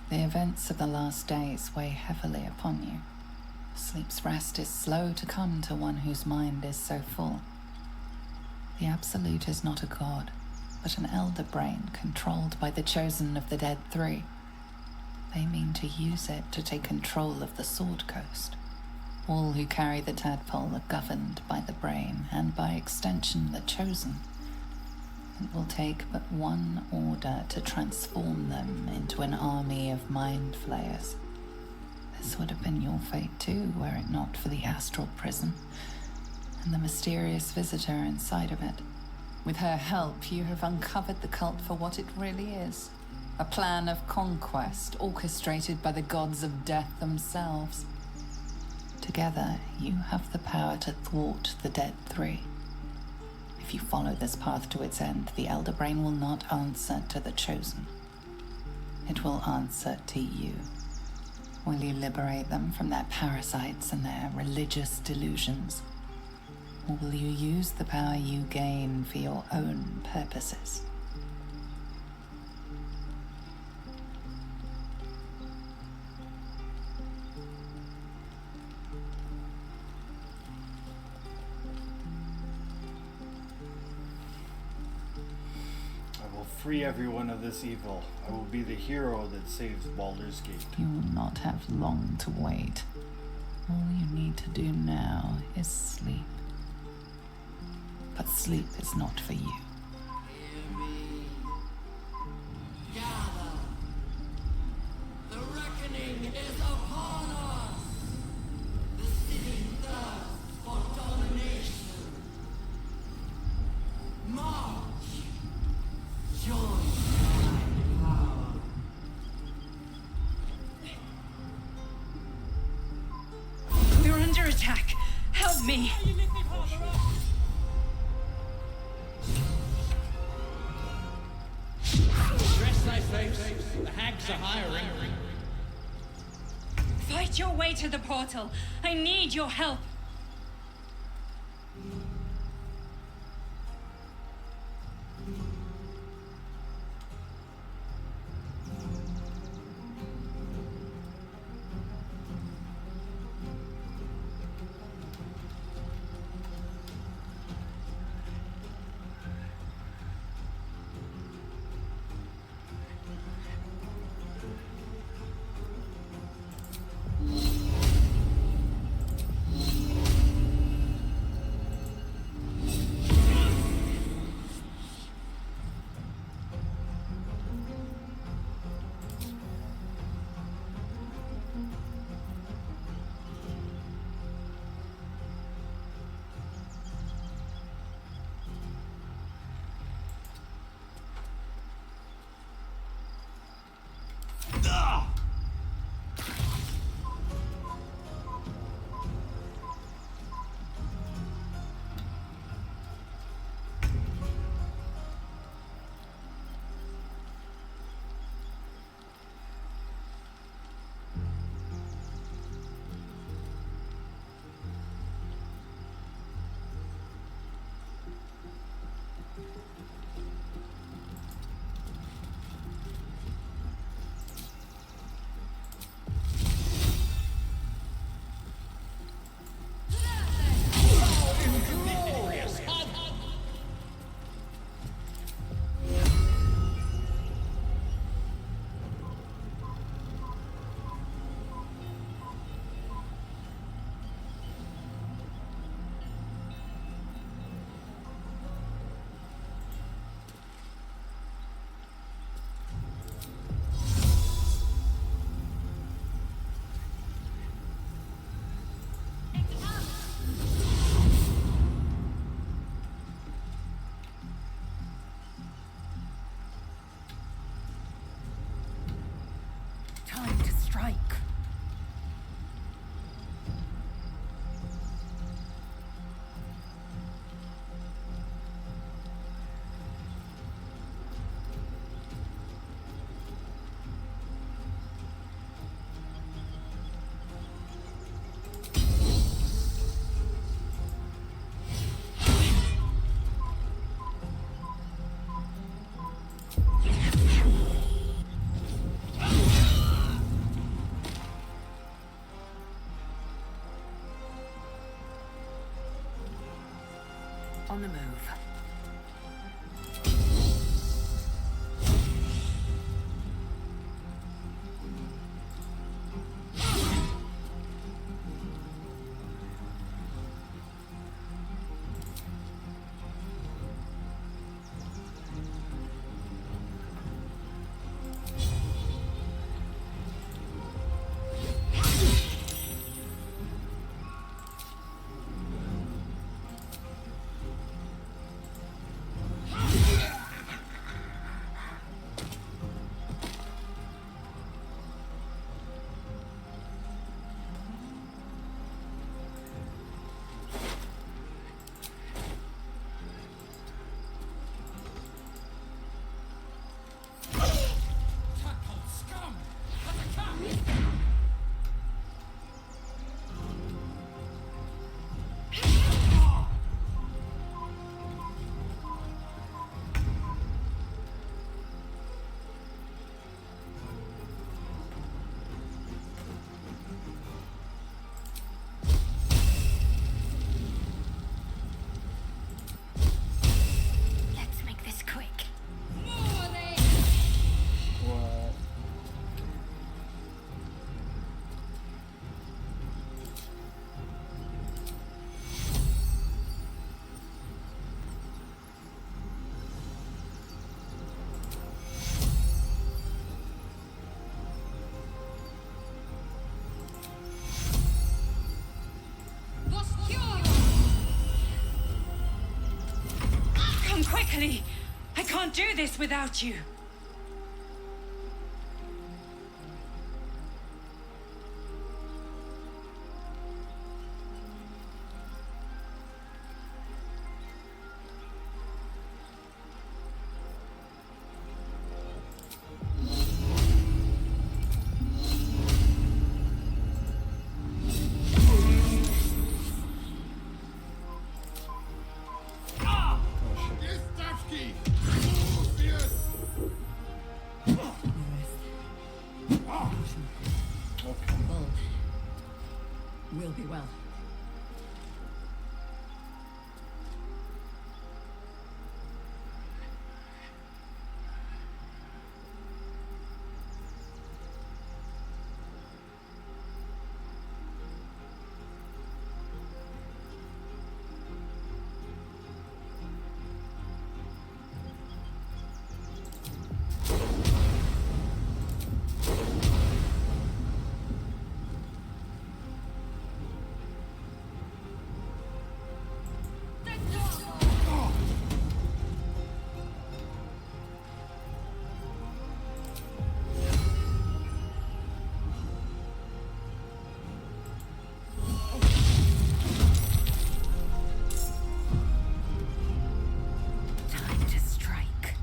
Speaker 5: The events of the last days weigh heavily upon you. Sleep's rest is slow to come to one whose mind is so full. The Absolute is not a god, but an elder brain controlled by the chosen of the Dead Three. They mean to use it to take control of the Sword Coast. All who carry the tadpole are governed by the brain, and by extension the chosen. It will take but one order to transform them into an army of mind flayers. This would have been your fate too, were it not for the astral prison. and the mysterious visitor inside of it. With her help, you have uncovered the cult for what it really is. A plan of conquest orchestrated by the gods of death themselves. Together, you have the power to thwart the Dead Three. If you follow this path to its end, the Elder Brain will not answer to the Chosen. It will answer to you. Will you liberate them from their parasites and their religious delusions? Or will you use the power you gain for your own purposes?
Speaker 3: I will free everyone of this evil. I will be the hero that saves Baldur's Gate.
Speaker 5: You will not have long to wait. All you need to do now is sleep. But sleep is not for you.
Speaker 17: The reckoning is upon us! The city thirsts for domination. March! Join my power.
Speaker 2: We're under attack. Help me.
Speaker 10: Dress thy face, the hags are hiring.
Speaker 2: Fight your way to the portal. I need your help.
Speaker 11: Time to strike. On the move.
Speaker 14: Kelly, I can't do this without you.
Speaker 12: We'll be well.
Speaker 14: Time to strike.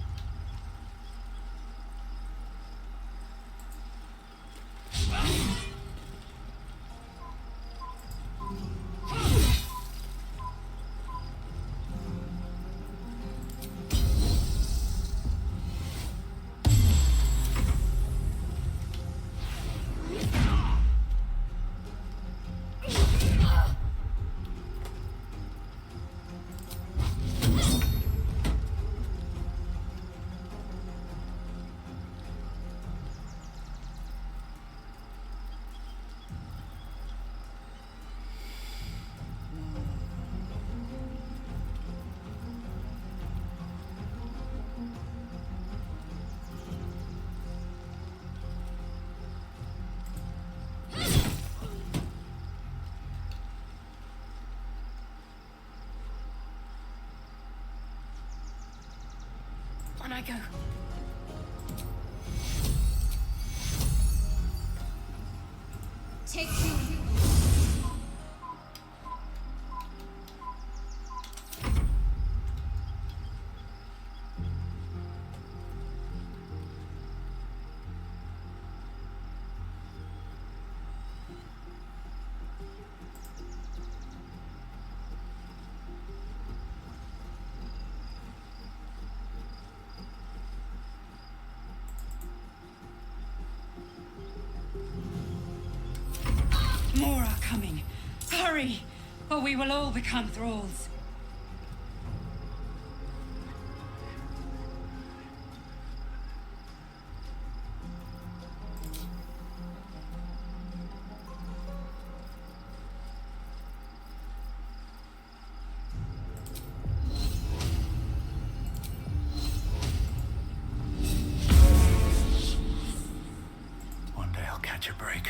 Speaker 4: On I go. Take two.
Speaker 14: More are coming. Hurry, or we will all become thralls.
Speaker 15: One day I'll catch a break.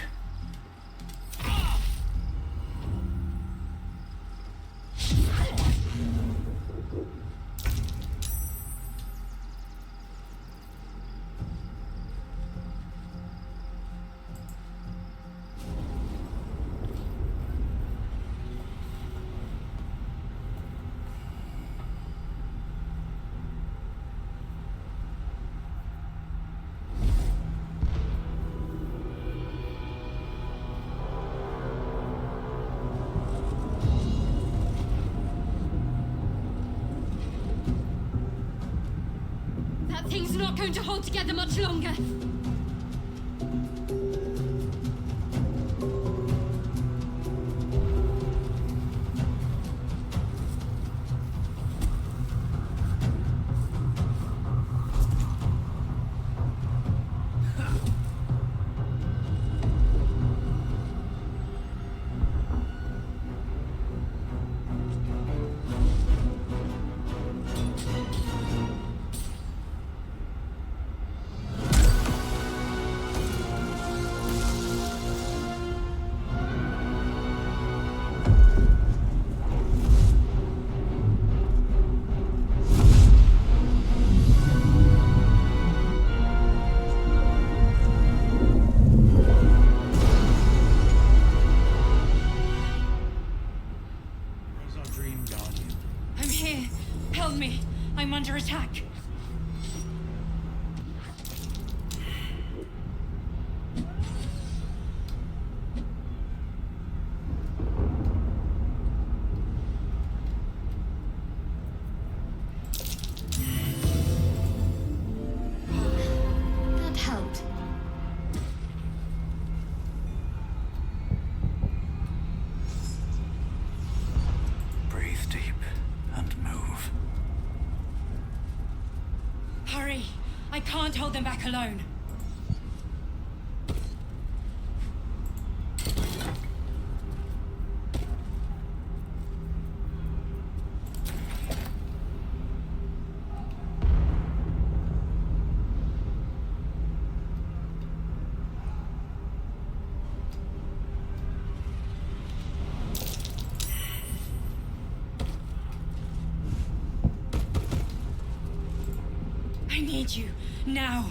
Speaker 4: That thing's not going to hold together much longer. under attack. That helped.
Speaker 15: Breathe deep and move.
Speaker 4: Hurry! I can't hold them back alone. I need you, now.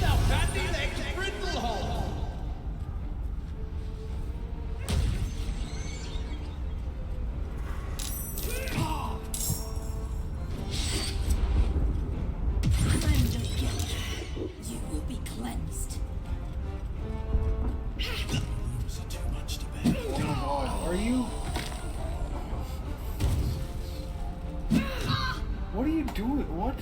Speaker 17: Thou bandy-legged brindlehole!
Speaker 11: Friend of guilt, you will be cleansed.
Speaker 15: Wounds are too much to bear.
Speaker 3: Oh my god, are you? What are you doing? What?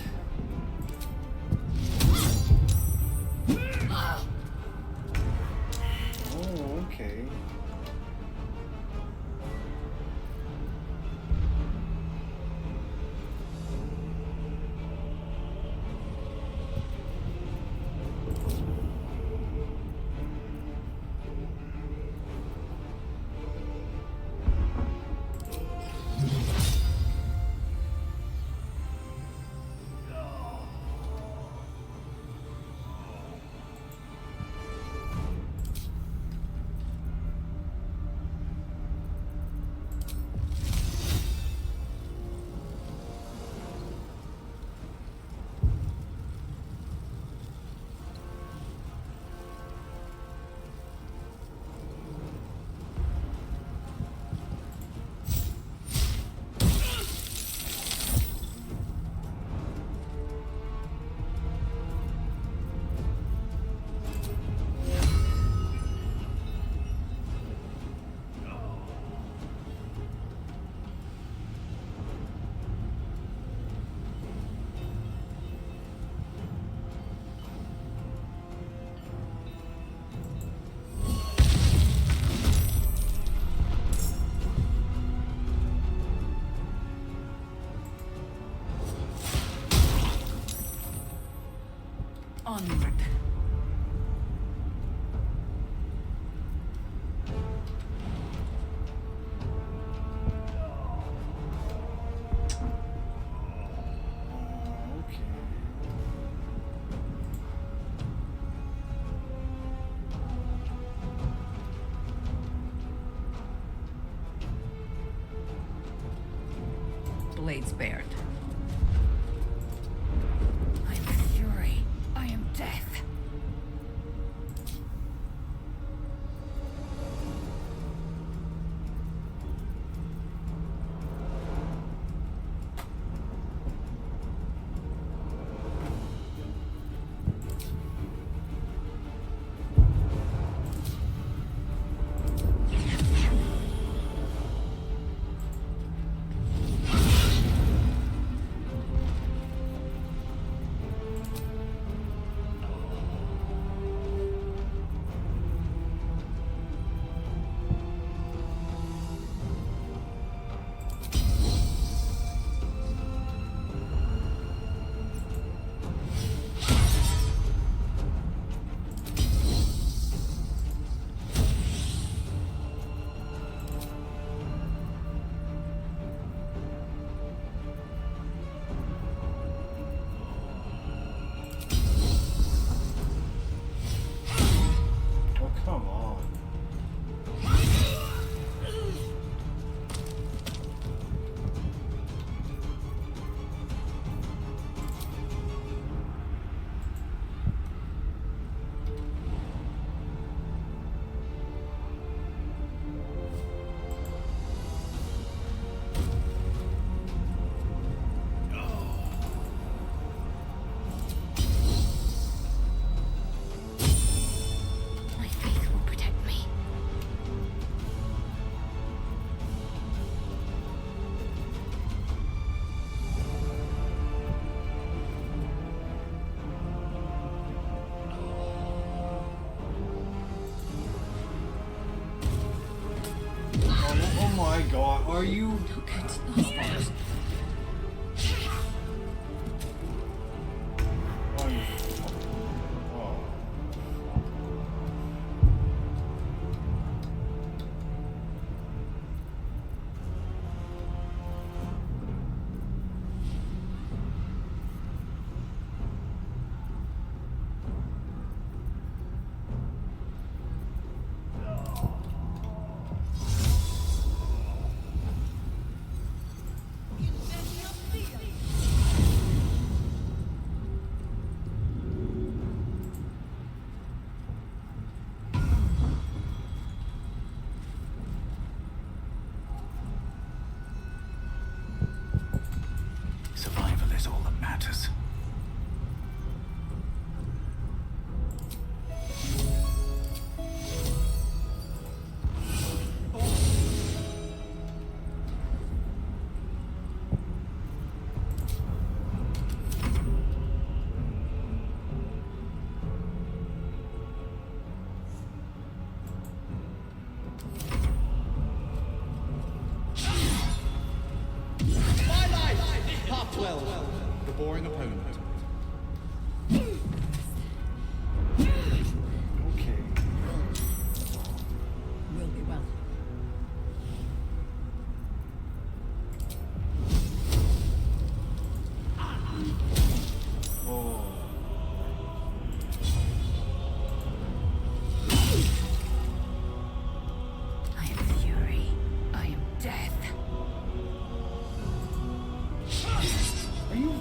Speaker 3: Oh, okay.
Speaker 11: Onward.
Speaker 6: Blades bared.
Speaker 11: I'm fury. I am death.
Speaker 3: my god, are you?
Speaker 15: Survival is all that matters.
Speaker 17: My life! Part 12. The boring opponent.
Speaker 3: Okay.
Speaker 12: Will be well.
Speaker 3: Oh.
Speaker 5: I am fury. I am death.
Speaker 3: Are you?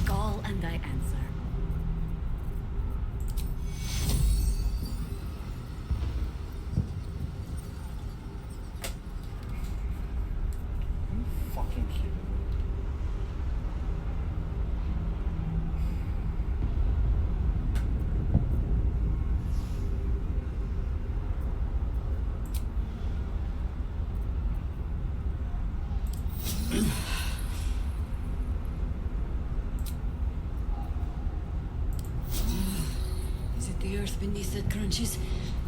Speaker 12: Call and I answer.
Speaker 3: Fucking kidding me.
Speaker 12: Is it the earth beneath that crunches,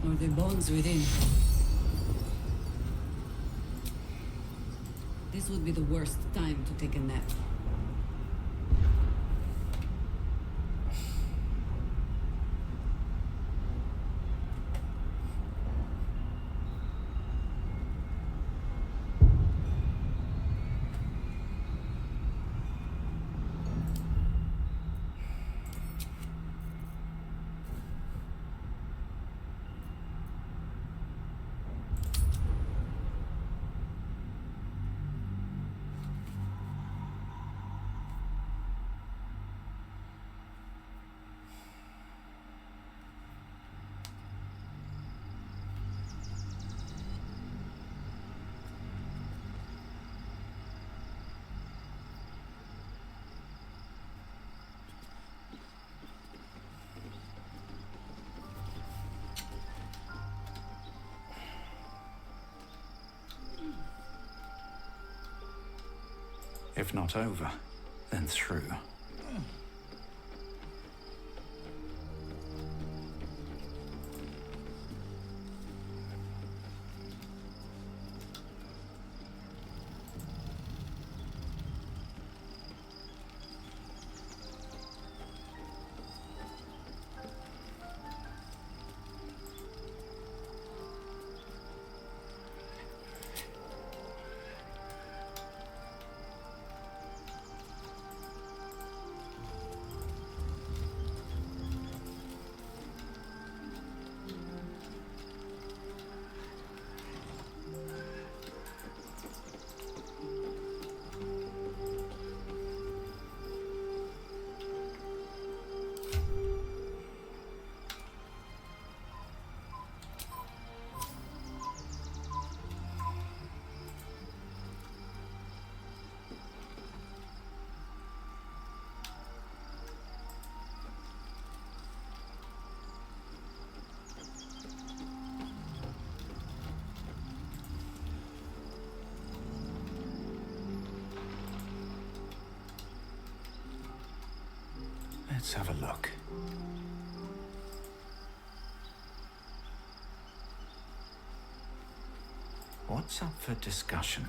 Speaker 12: or the bones within? This would be the worst time to take a nap.
Speaker 15: If not over, then through. Let's have a look. What's up for discussion?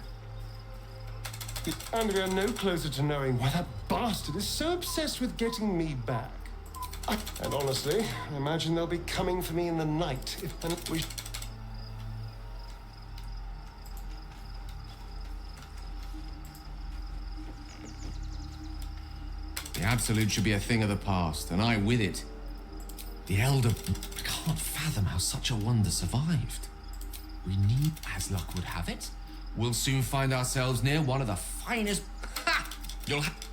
Speaker 1: And we are no closer to knowing why that bastard is so obsessed with getting me back. And honestly, I imagine they'll be coming for me in the night if we...
Speaker 16: The Absolute should be a thing of the past, and I with it. The Elder... I can't fathom how such a wonder survived. We need, as luck would have it, we'll soon find ourselves near one of the finest... Ha! You'll have...